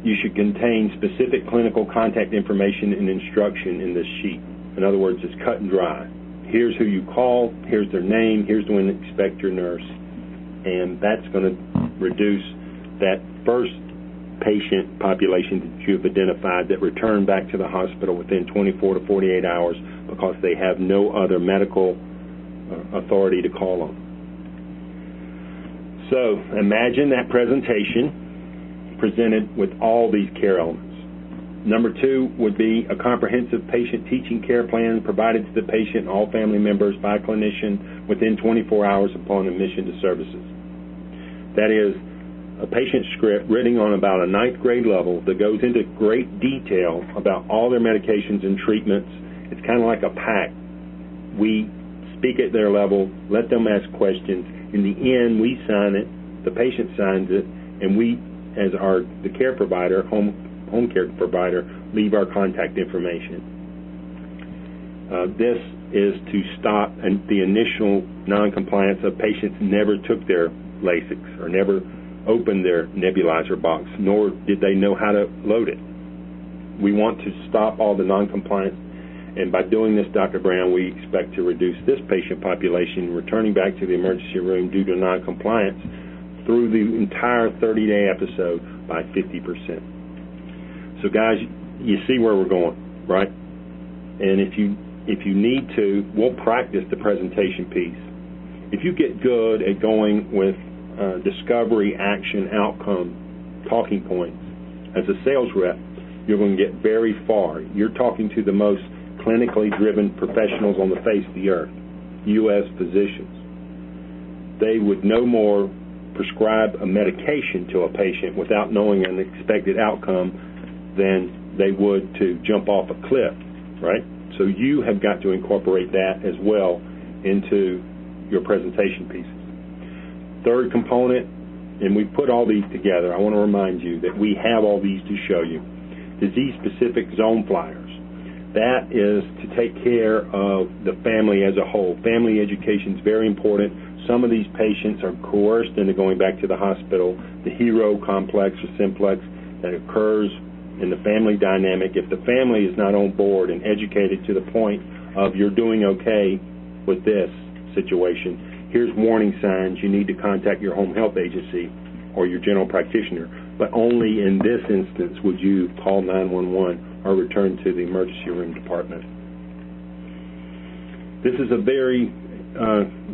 You should contain specific clinical contact information and instruction in this sheet. In other words, it's cut and dry. Here's who you call, here's their name, here's when to expect your nurse, and that's going to reduce that first patient population that you've identified that returned back to the hospital within 24 to 48 hours because they have no other medical authority to call on. So imagine that presentation presented with all these care elements. Number 2 would be a comprehensive patient teaching care plan provided to the patient and all family members by a clinician within 24 hours upon admission to services. That is, a patient script written on about a 9th grade level that goes into great detail about all their medications and treatments. It's kind of like a pack. We speak at their level, let them ask questions. In the end, we sign it, the patient signs it, and we, as the care provider, home care provider, leave our contact information. This is to stop the initial noncompliance of patients never took their Lasix or never opened their nebulizer box, nor did they know how to load it. We want to stop all the noncompliance, and by doing this, Dr. Brown, we expect to reduce this patient population returning back to the emergency room due to noncompliance through the entire 30-day episode by 50%. So guys, you see where we're going, right? And if you need to, we'll practice the presentation piece. If you get good at going with discovery, action, outcome, talking points, as a sales rep, you're going to get very far. You're talking to the most clinically driven professionals on the face of the earth, U.S. physicians. They would no more prescribe a medication to a patient without knowing an expected outcome than they would to jump off a cliff, right? So you have got to incorporate that as well into your presentation pieces. Third component and we put all these together, I want to remind you that we have all these to show you. Disease-specific zone flyers. That is to take care of the family as a whole. Family education is very important. Some of these patients are coerced into going back to the hospital. The hero complex or simplex that occurs in the family dynamic, if the family is not on board and educated to the point of you're doing okay with this situation, here's warning signs, you need to contact your home health agency or your general practitioner. But only in this instance would you call 911 or return to the emergency room department. This is a very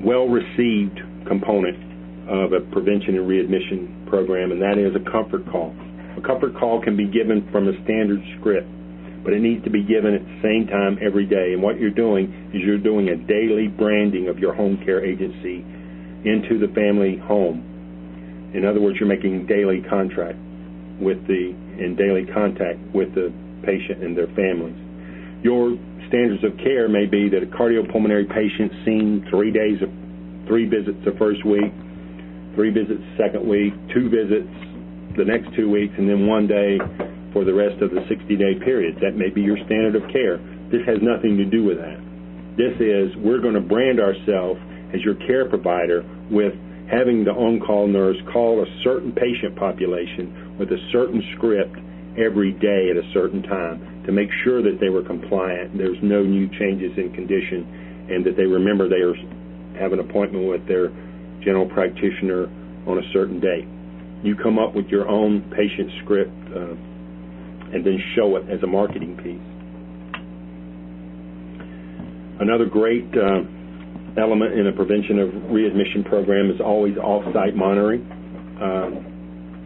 well-received component of a prevention and readmission program, and that is a comfort call. A comfort call can be given from a standard script, but it needs to be given at the same time every day. And what you're doing is you're doing a daily branding of your home care agency into the family home. In other words, you're making daily contact with the patient and their families. Your standards of care may be that a cardiopulmonary patient seen 3 visits the first week, 3 visits the second week, 2 visits the next 2 weeks, and then 1 day for the rest of the 60-day period. That may be your standard of care. This has nothing to do with that. This is, we're going to brand ourselves as your care provider with having the on-call nurse call a certain patient population with a certain script every day at a certain time to make sure that they were compliant, there's no new changes in condition, and that they remember they have an appointment with their general practitioner on a certain date. You come up with your own patient script and then show it as a marketing piece. Another great element in a prevention of readmission program is always off-site monitoring.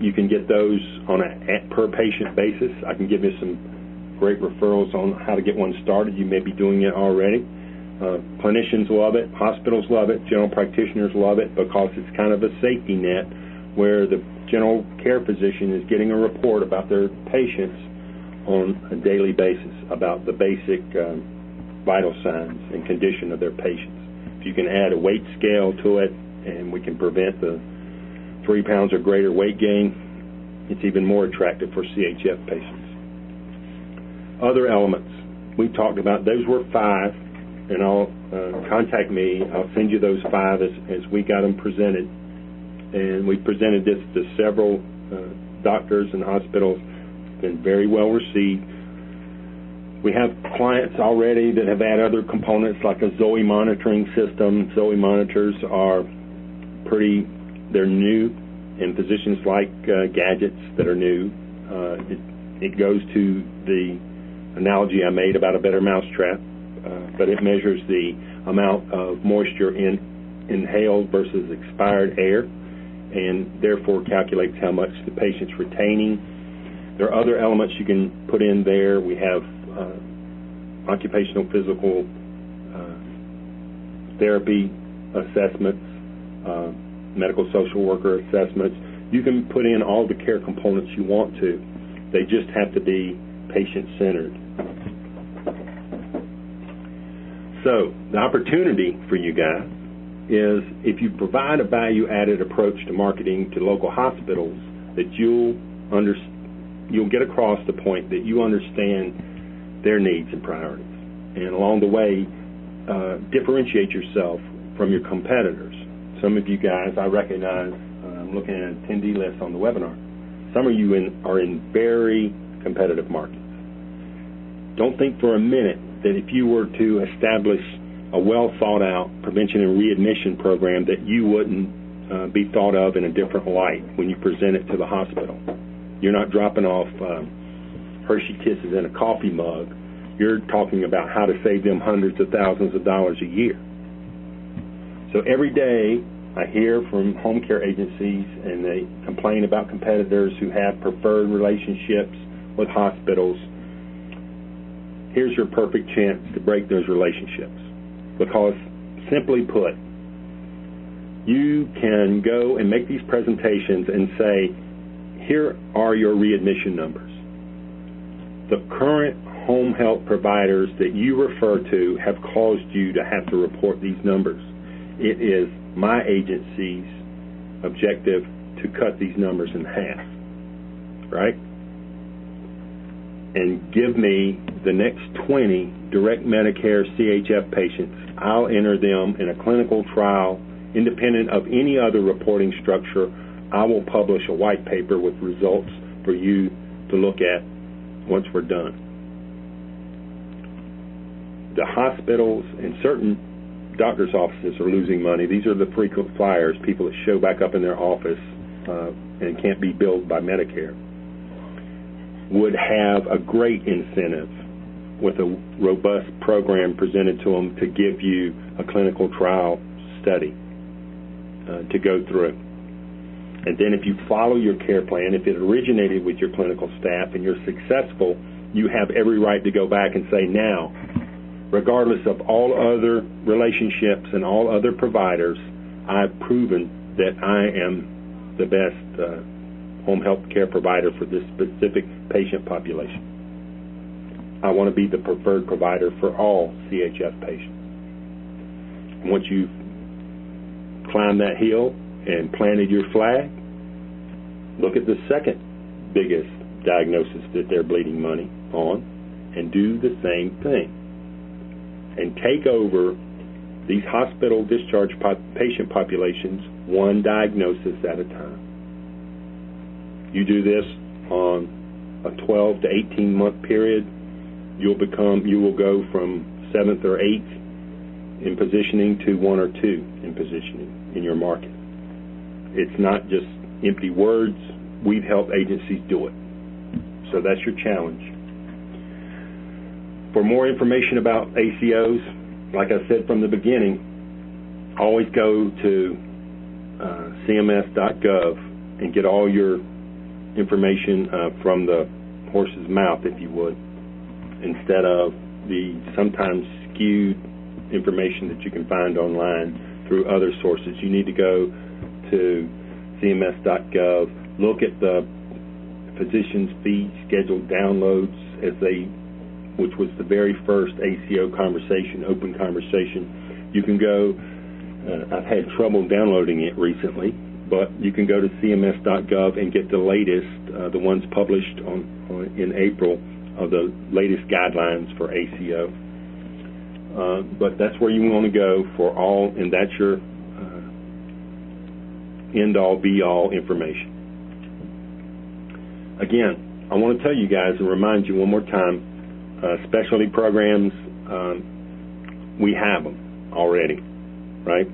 You can get those on a per-patient basis. I can give you some great referrals on how to get one started. You may be doing it already. Clinicians love it. Hospitals love it. General practitioners love it because it's kind of a safety net where the general care physician is getting a report about their patients on a daily basis about the basic vital signs and condition of their patients. If you can add a weight scale to it and we can prevent the 3 pounds or greater weight gain, it's even more attractive for CHF patients. Other elements we talked about, those were 5, and I'll contact me. I'll send you those 5 as we got them presented. And we presented this to several doctors and hospitals. It's been very well received. We have clients already that have had other components like a Zoe monitoring system. Zoe monitors are they're new, and physicians like gadgets that are new. It goes to the analogy I made about a better mousetrap, but it measures the amount of moisture inhaled versus expired air, and therefore calculates how much the patient's retaining. There are other elements you can put in there. We have occupational physical therapy assessments, medical social worker assessments. You can put in all the care components you want to. They just have to be patient-centered. So the opportunity for you guys is if you provide a value-added approach to marketing to local hospitals, that you'll get across the point that you understand their needs and priorities, and along the way differentiate yourself from your competitors. Some of you guys, I recognize, I'm looking at an attendee list on the webinar, some of you are in very competitive markets. Don't think for a minute that if you were to establish a well-thought-out prevention and readmission program that you wouldn't be thought of in a different light when you present it to the hospital. You're not dropping off Hershey Kisses in a coffee mug. You're talking about how to save them hundreds of thousands of dollars a year. So every day I hear from home care agencies and they complain about competitors who have preferred relationships with hospitals. Here's your perfect chance to break those relationships. Because, simply put, you can go and make these presentations and say, here are your readmission numbers. The current home health providers that you refer to have caused you to have to report these numbers. It is my agency's objective to cut these numbers in half, right? And give me the next 20 direct Medicare CHF patients. I'll enter them in a clinical trial independent of any other reporting structure. I will publish a white paper with results for you to look at once we're done. The hospitals and certain doctors' offices are losing money. These are the frequent flyers, people that show back up in their office and can't be billed by Medicare, would have a great incentive with a robust program presented to them to give you a clinical trial study to go through. And then if you follow your care plan, if it originated with your clinical staff and you're successful, you have every right to go back and say, now, regardless of all other relationships and all other providers, I've proven that I am the best home health care provider for this specific patient population. I want to be the preferred provider for all CHF patients. And once you've climbed that hill and planted your flag, look at the second biggest diagnosis that they're bleeding money on and do the same thing. And take over these hospital discharge patient populations one diagnosis at a time. You do this on a 12 to 18 month period, you will go from 7th or 8th in positioning to 1 or 2 in positioning in your market. It's not just empty words. We've helped agencies do it. So that's your challenge. For more information about ACOs, like I said from the beginning, always go to cms.gov and get all your information from the horse's mouth, if you would, instead of the sometimes skewed information that you can find online through other sources. You need to go to cms.gov, look at the physician's fee schedule downloads which was the very first ACO conversation, open conversation. You can go, I've had trouble downloading it recently, but you can go to cms.gov and get the latest, the ones published in April of the latest guidelines for ACO. But that's where you want to go for all, and that's your end-all, be-all information. Again, I want to tell you guys and remind you one more time, specialty programs, we have them already, right?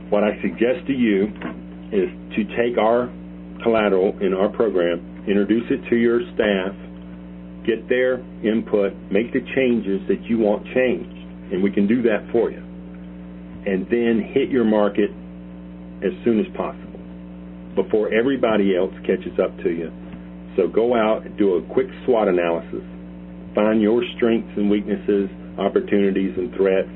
What I suggest to you is to take our collateral in our program, introduce it to your staff, get their input, make the changes that you want changed, and we can do that for you. And then hit your market as soon as possible before everybody else catches up to you. So go out and do a quick SWOT analysis. Find your strengths and weaknesses, opportunities and threats.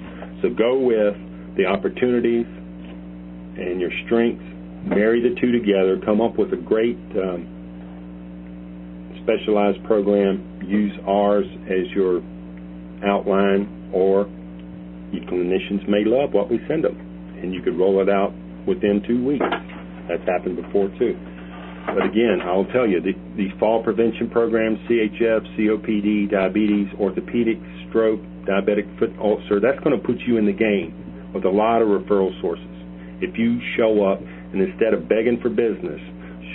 So go with the opportunities and your strengths, marry the two together, come up with a great specialized program, use ours as your outline, or you clinicians may love what we send them, and you could roll it out within 2 weeks. That's happened before too. But again, I'll tell you, these fall prevention programs, CHF, COPD, diabetes, orthopedic, stroke, diabetic foot ulcer, that's going to put you in the game with a lot of referral sources. If you show up and instead of begging for business,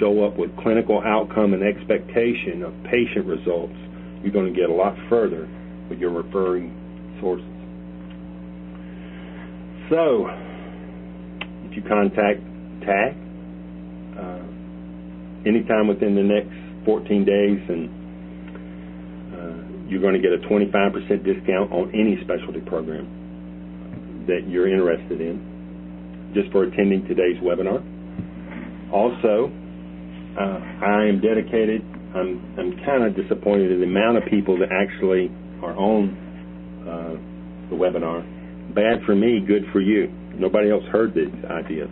show up with clinical outcome and expectation of patient results, you're going to get a lot further with your referring sources. So, if you contact TAG anytime within the next 14 days, and you're going to get a 25% discount on any specialty program that you're interested in, just for attending today's webinar. Also, I am dedicated. I'm kind of disappointed in the amount of people that actually are on the webinar. Bad for me, good for you. Nobody else heard this idea.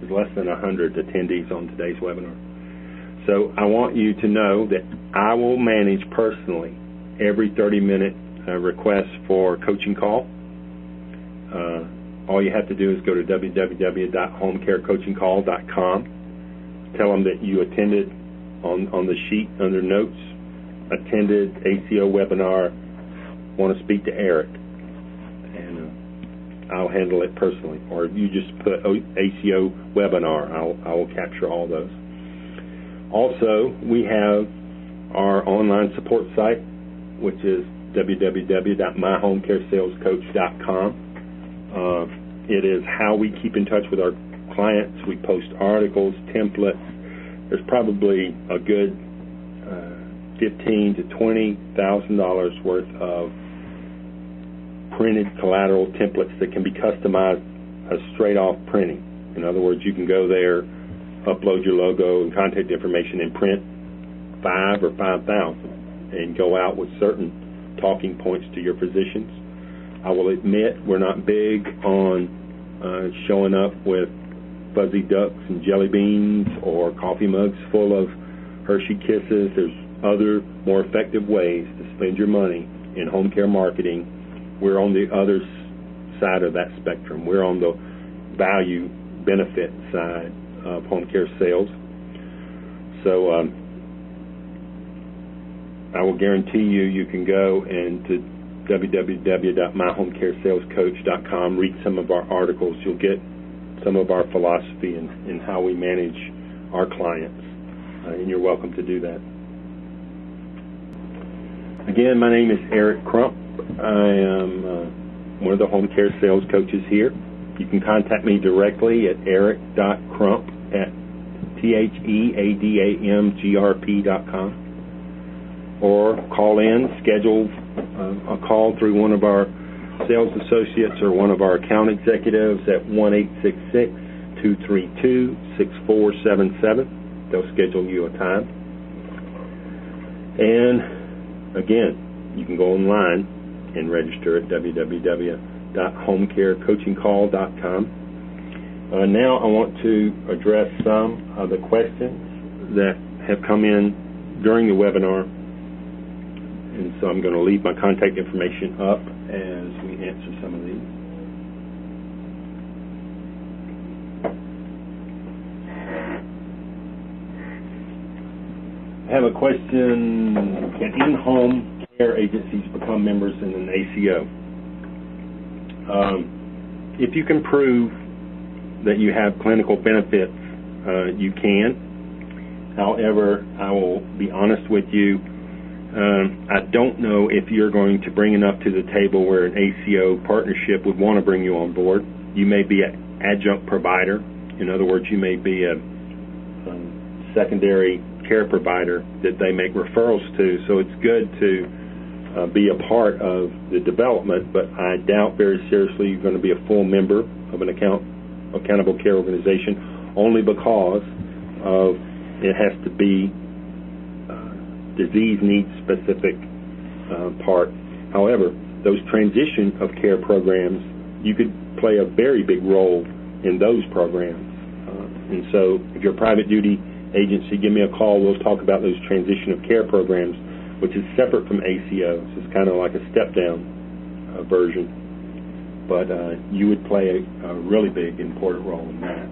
There's less than 100 attendees on today's webinar. So I want you to know that I will manage personally every 30-minute request for coaching call. all you have to do is go to www.homecarecoachingcall.com. Tell them that you attended on the sheet under notes, attended ACO webinar, want to speak to Eric, and I'll handle it personally. Or you just put ACO webinar, I will capture all those. Also, we have our online support site, which is www.myhomecaresalescoach.com. It is how we keep in touch with our clients. We post articles, templates. There's probably a good $15,000 to $20,000 worth of printed collateral templates that can be customized as straight off printing. In other words, you can go there, upload your logo and contact information, and print 5 or 5,000 and go out with certain talking points to your physicians. I will admit we're not big on showing up with fuzzy ducks and jelly beans or coffee mugs full of Hershey Kisses. There's other more effective ways to spend your money in home care marketing. We're on the other side of that spectrum. We're on the value benefit side of home care sales. So I will guarantee you can go and to www.myhomecaresalescoach.com, read some of our articles. You'll get some of our philosophy in how we manage our clients, and you're welcome to do that. Again, my name is Eric Crump. I am one of the home care sales coaches here. You can contact me directly at eric.crump@theadamgrp.com, or call in, schedule a call through one of our sales associates or one of our account executives at 1-866-232-6477. They'll schedule you a time. And again, you can go online and register at www.homecarecoachingcall.com. Now I want to address some of the questions that have come in during the webinar, and so I'm going to leave my contact information up as we answer some of these. I have a question: can in-home care agencies become members in an ACO? If you can prove that you have clinical benefits, you can. However, I will be honest with you, I don't know if you're going to bring enough to the table where an ACO partnership would want to bring you on board. You may be an adjunct provider. In other words, you may be a secondary care provider that they make referrals to. So it's good to be a part of the development, but I doubt very seriously you're going to be a full member of an accountable care organization, only because of it has to be disease needs specific part. However, those transition of care programs, you could play a very big role in those programs. And so if you're a private duty agency, give me a call. We'll talk about those transition of care programs, which is separate from ACOs. It's kind of like a step-down version. But you would play a really big, important role in that.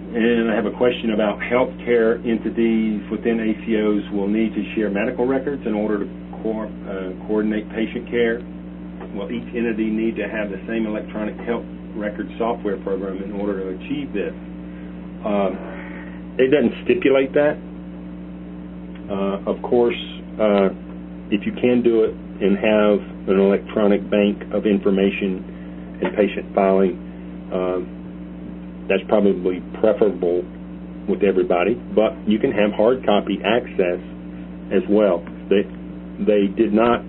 And I have a question about healthcare entities within ACOs will need to share medical records in order to coordinate patient care. Will each entity need to have the same electronic health record software program in order to achieve this? It doesn't stipulate that. Of course, if you can do it and have an electronic bank of information and patient filing, that's probably preferable with everybody, but you can have hard copy access as well. They did not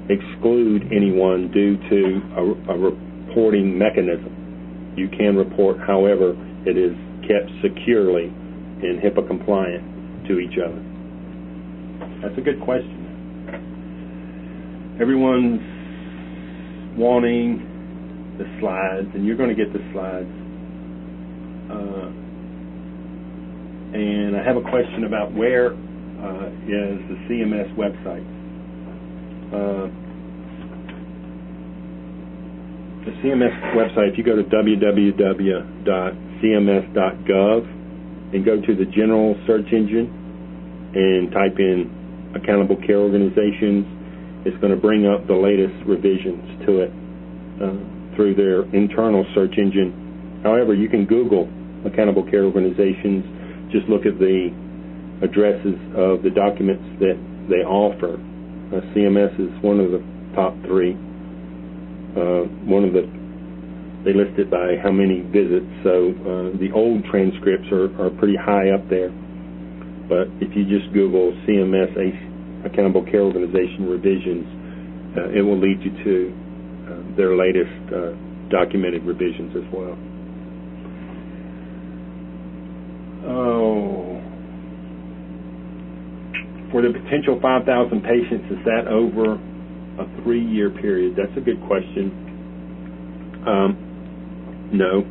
exclude anyone due to a reporting mechanism. You can report, however, it is kept securely and HIPAA compliant to each other. That's a good question. Everyone's wanting the slides, and you're going to get the slides. And I have a question about where is the CMS website. the CMS website, if you go to www.cms.gov and go to the general search engine and type in accountable care organizations, it's going to bring up the latest revisions to it through their internal search engine. However, you can Google accountable care organizations, just look at the addresses of the documents that they offer. CMS is one of the top three. They list it by how many visits, so the old transcripts are pretty high up there. But if you just Google CMS Accountable Care Organization revisions, it will lead you to their latest documented revisions as well. For the potential 5,000 patients, is that over a 3-year period? That's a good question. No.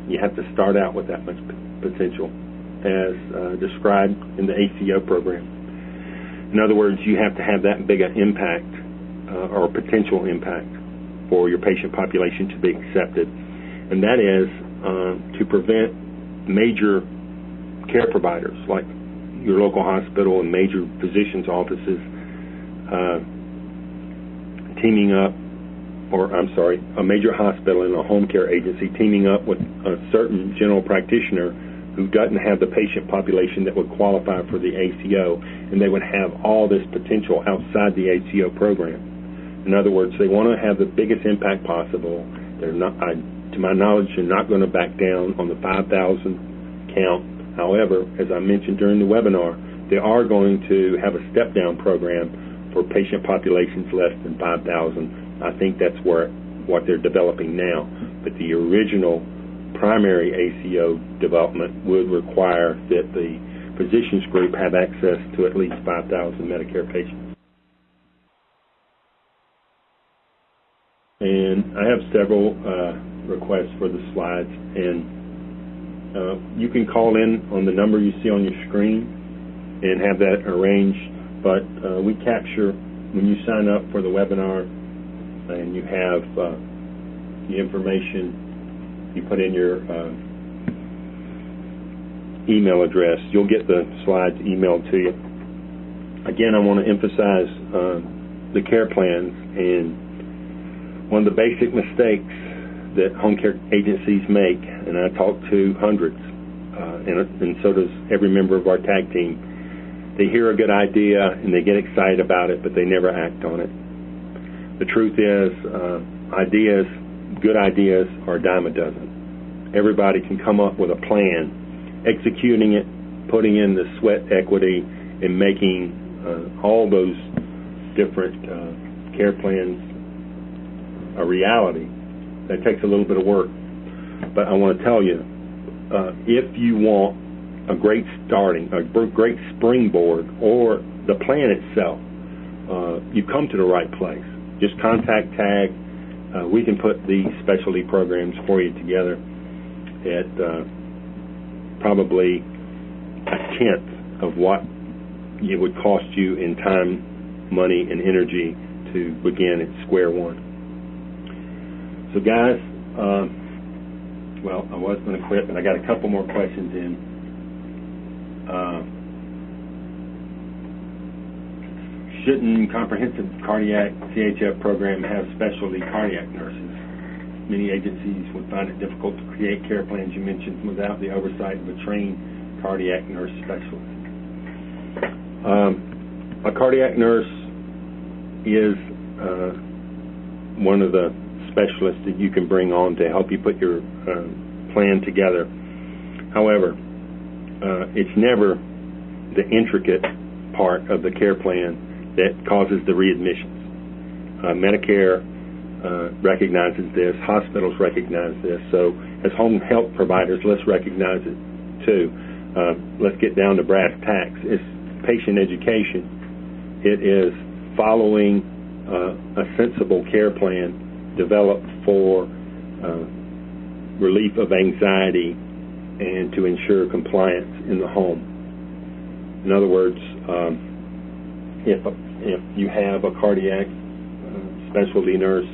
You have to start out with that much potential as described in the ACO program. In other words, you have to have that big an impact or potential impact for your patient population to be accepted. And that is to prevent major care providers like your local hospital and major physicians' offices teaming up, a major hospital and a home care agency teaming up with a certain general practitioner who doesn't have the patient population that would qualify for the ACO, and they would have all this potential outside the ACO program. In other words, they want to have the biggest impact possible. They're not, to my knowledge, they're not going to back down on the 5,000 count. However, as I mentioned during the webinar, they are going to have a step-down program for patient populations less than 5,000. I think that's what they're developing now. But the original primary ACO development would require that the physicians group have access to at least 5,000 Medicare patients. And I have several requests for the slides, and you can call in on the number you see on your screen and have that arranged, but we capture when you sign up for the webinar and you have the information, you put in your email address, you'll get the slides emailed to you. Again, I want to emphasize the care plans, and one of the basic mistakes that home care agencies make, and I talk to hundreds, and so does every member of our tag team. They hear a good idea and they get excited about it, but they never act on it. The truth is, good ideas are a dime a dozen. Everybody can come up with a plan, executing it, putting in the sweat equity, and making all those different care plans a reality. That takes a little bit of work. But I want to tell you, if you want a great springboard, or the plan itself, you come to the right place. Just contact TAG. We can put these specialty programs for you together at probably a tenth of what it would cost you in time, money, and energy to begin at square one. So guys, well, I was going to quit, but I got a couple more questions in. Shouldn't comprehensive cardiac CHF program have specialty cardiac nurses? Many agencies would find it difficult to create care plans you mentioned without the oversight of a trained cardiac nurse specialist. A cardiac nurse is one of the specialists that you can bring on to help you put your plan together. However, it's never the intricate part of the care plan that causes the readmissions. Medicare recognizes this, hospitals recognize this, so as home health providers, let's recognize it too. Let's get down to brass tacks. It's patient education. It is following a sensible care plan developed for relief of anxiety and to ensure compliance in the home. In other words, if if you have a cardiac specialty nurse,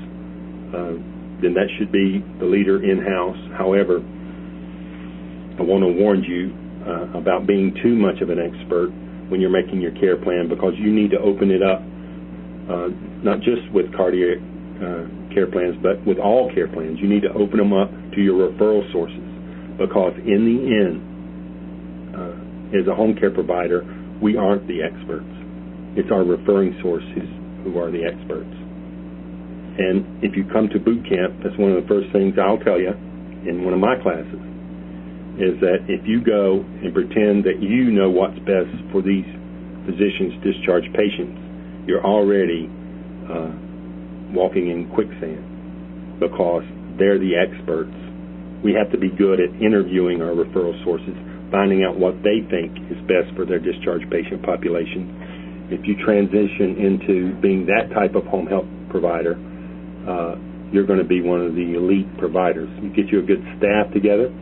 then that should be the leader in-house. However, I want to warn you about being too much of an expert when you're making your care plan, because you need to open it up, not just with cardiac care plans, but with all care plans. You need to open them up to your referral sources, because in the end, as a home care provider, we aren't the experts. It's our referring sources who are the experts. And if you come to boot camp, that's one of the first things I'll tell you in one of my classes, is that if you go and pretend that you know what's best for these physicians' discharged patients, you're already walking in quicksand, because they're the experts. We have to be good at interviewing our referral sources, finding out what they think is best for their discharged patient population. If you transition into being that type of home health provider, you're going to be one of the elite providers. You get you a good staff together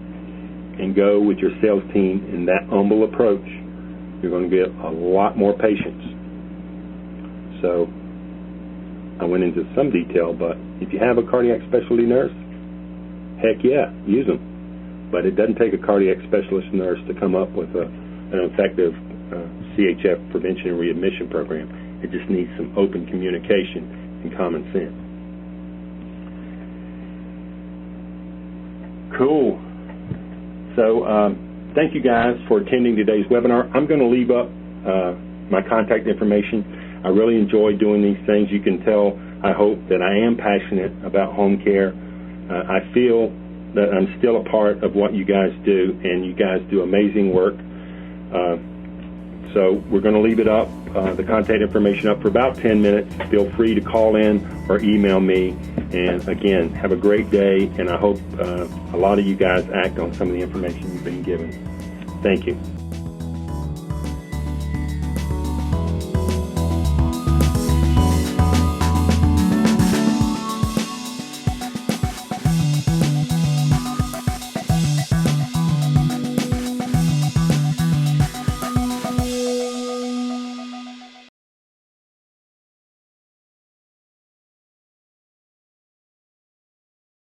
and go with your sales team in that humble approach, you're going to get a lot more patients. So I went into some detail, but if you have a cardiac specialty nurse, heck yeah, use them. But it doesn't take a cardiac specialist nurse to come up with an effective CHF prevention and readmission program. It just needs some open communication and common sense. Cool. So thank you guys for attending today's webinar. I'm going to leave up my contact information. I really enjoy doing these things. You can tell, I hope, that I am passionate about home care. I feel that I'm still a part of what you guys do, and you guys do amazing work. So we're going to leave it up, the contact information up for about 10 minutes. Feel free to call in or email me. And again, have a great day, and I hope a lot of you guys act on some of the information you've been given. Thank you.